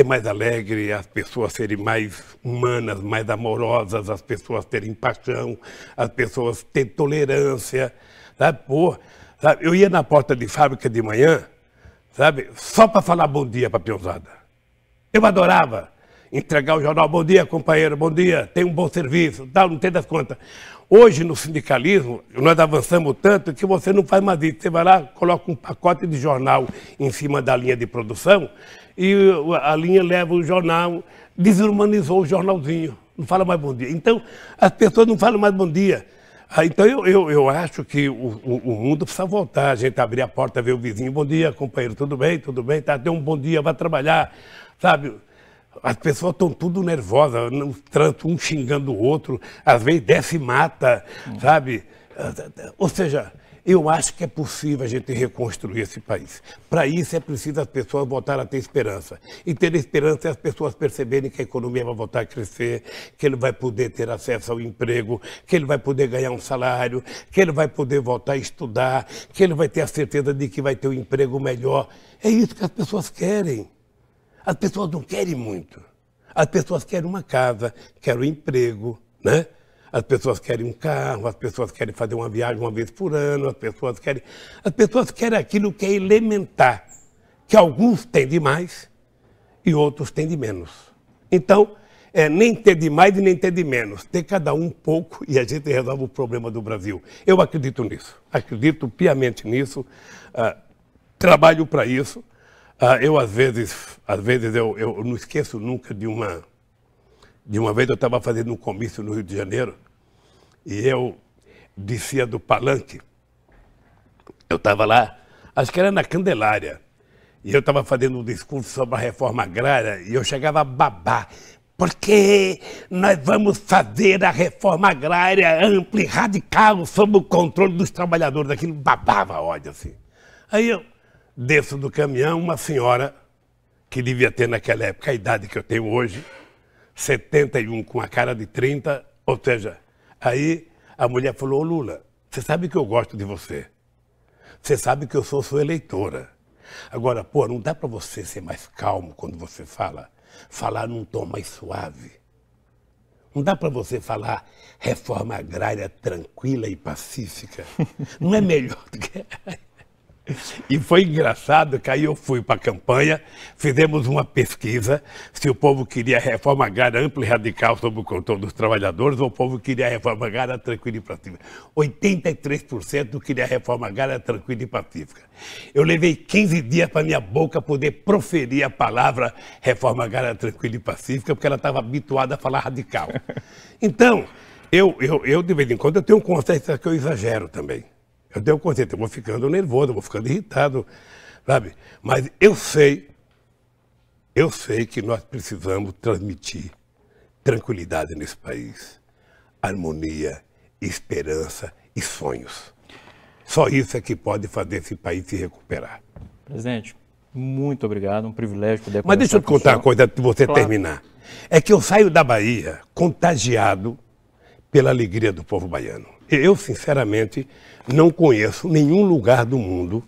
S2: mais alegre, as pessoas serem mais humanas, mais amorosas, as pessoas terem paixão, as pessoas terem tolerância, sabe? Pô, sabe? Eu ia na porta de fábrica de manhã, sabe, só para falar bom dia para a peãozada. Eu adorava entregar o jornal, bom dia, companheiro, bom dia, tem um bom serviço, tal, não tem das contas. Hoje, no sindicalismo, nós avançamos tanto que você não faz mais isso. Você vai lá, coloca um pacote de jornal em cima da linha de produção e a linha leva o jornal, desumanizou o jornalzinho, não fala mais bom dia. Então, as pessoas não falam mais bom dia. Então, eu acho que o mundo precisa voltar, a gente abrir a porta, ver o vizinho, bom dia, companheiro, tudo bem, tá, dê um bom dia, vai trabalhar, sabe? As pessoas estão tudo nervosas, um xingando o outro, às vezes desce e mata, sabe? Ou seja, eu acho que é possível a gente reconstruir esse país. Para isso é preciso as pessoas voltarem a ter esperança. E ter esperança é as pessoas perceberem que a economia vai voltar a crescer, que ele vai poder ter acesso ao emprego, que ele vai poder ganhar um salário, que ele vai poder voltar a estudar, que ele vai ter a certeza de que vai ter um emprego melhor. É isso que as pessoas querem. As pessoas não querem muito. As pessoas querem uma casa, querem um emprego, né? As pessoas querem um carro, as pessoas querem fazer uma viagem uma vez por ano, as pessoas querem aquilo que é elementar, que alguns têm de mais e outros têm de menos. Então, nem ter de mais e nem ter de menos, ter cada um pouco e a gente resolve o problema do Brasil. Eu acredito nisso, acredito piamente nisso, trabalho para isso. Eu, às vezes eu não esqueço nunca de uma vez eu estava fazendo um comício no Rio de Janeiro e eu descia do palanque. Eu estava lá, acho que era na Candelária, e eu estava fazendo um discurso sobre a reforma agrária e eu chegava a babar. Porque nós vamos fazer a reforma agrária ampla e radical sob o controle dos trabalhadores. Aquilo babava ódio assim. Aí eu desço do caminhão, uma senhora que devia ter naquela época a idade que eu tenho hoje, 71 com a cara de 30, ou seja, aí a mulher falou: ô Lula, você sabe que eu gosto de você, você sabe que eu sou sua eleitora, agora, pô, não dá para você ser mais calmo quando você falar num tom mais suave, não dá para você falar reforma agrária tranquila e pacífica, não é melhor do que... E foi engraçado que aí eu fui para a campanha, fizemos uma pesquisa se o povo queria reforma agrária ampla e radical sob o controle dos trabalhadores ou o povo queria reforma agrária tranquila e pacífica. 83% queria reforma agrária tranquila e pacífica. Eu levei 15 dias para minha boca poder proferir a palavra reforma agrária tranquila e pacífica, porque ela estava habituada a falar radical. Então, eu de vez em quando eu tenho consciência que eu exagero também. Eu tenho consciência, eu vou ficando nervoso, eu vou ficando irritado, sabe? Mas eu sei que nós precisamos transmitir tranquilidade nesse país, harmonia, esperança e sonhos. Só isso é que pode fazer esse país se recuperar.
S1: Presidente, muito obrigado, um privilégio poder conversar.
S2: Mas deixa eu te contar uma coisa antes de você
S1: Claro.
S2: terminar. É que eu saio da Bahia contagiado pela alegria do povo baiano. Eu, sinceramente, não conheço nenhum lugar do mundo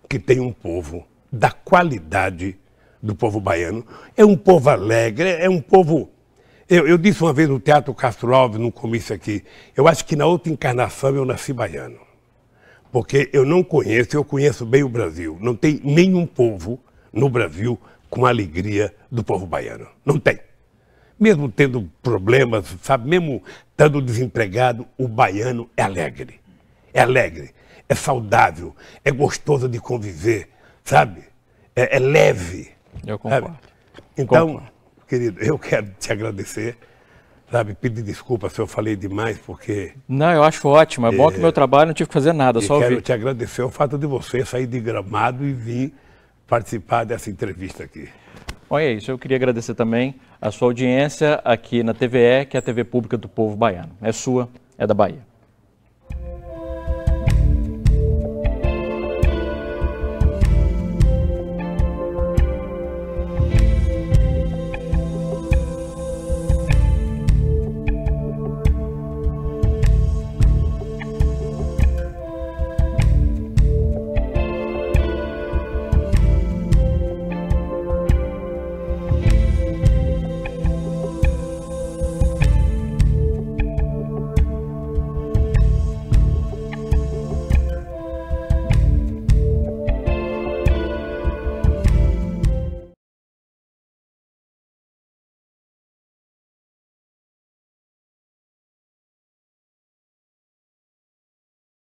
S2: que tenha um povo da qualidade do povo baiano. É um povo alegre, é um povo... Eu disse uma vez no Teatro Castro Alves, num comício aqui, eu acho que na outra encarnação eu nasci baiano. Porque eu não conheço, eu conheço bem o Brasil. Não tem nenhum povo no Brasil com a alegria do povo baiano. Não tem. Mesmo tendo problemas, sabe, mesmo estando desempregado, o baiano é alegre. É alegre, é saudável, é gostoso de conviver, sabe? É leve.
S1: Eu concordo.
S2: Sabe? Então,
S1: Concordo.
S2: querido, eu quero te agradecer, sabe? Pedir desculpa se eu falei demais, porque...
S1: Não, eu acho ótimo. É bom que meu trabalho não tive que fazer nada, só
S2: quero
S1: ouvir.
S2: te agradecer o fato de você sair de Gramado e vir participar dessa entrevista aqui.
S1: Bom, é isso. Eu queria agradecer também a sua audiência aqui na TVE, que é a TV pública do povo baiano. É sua, é da Bahia.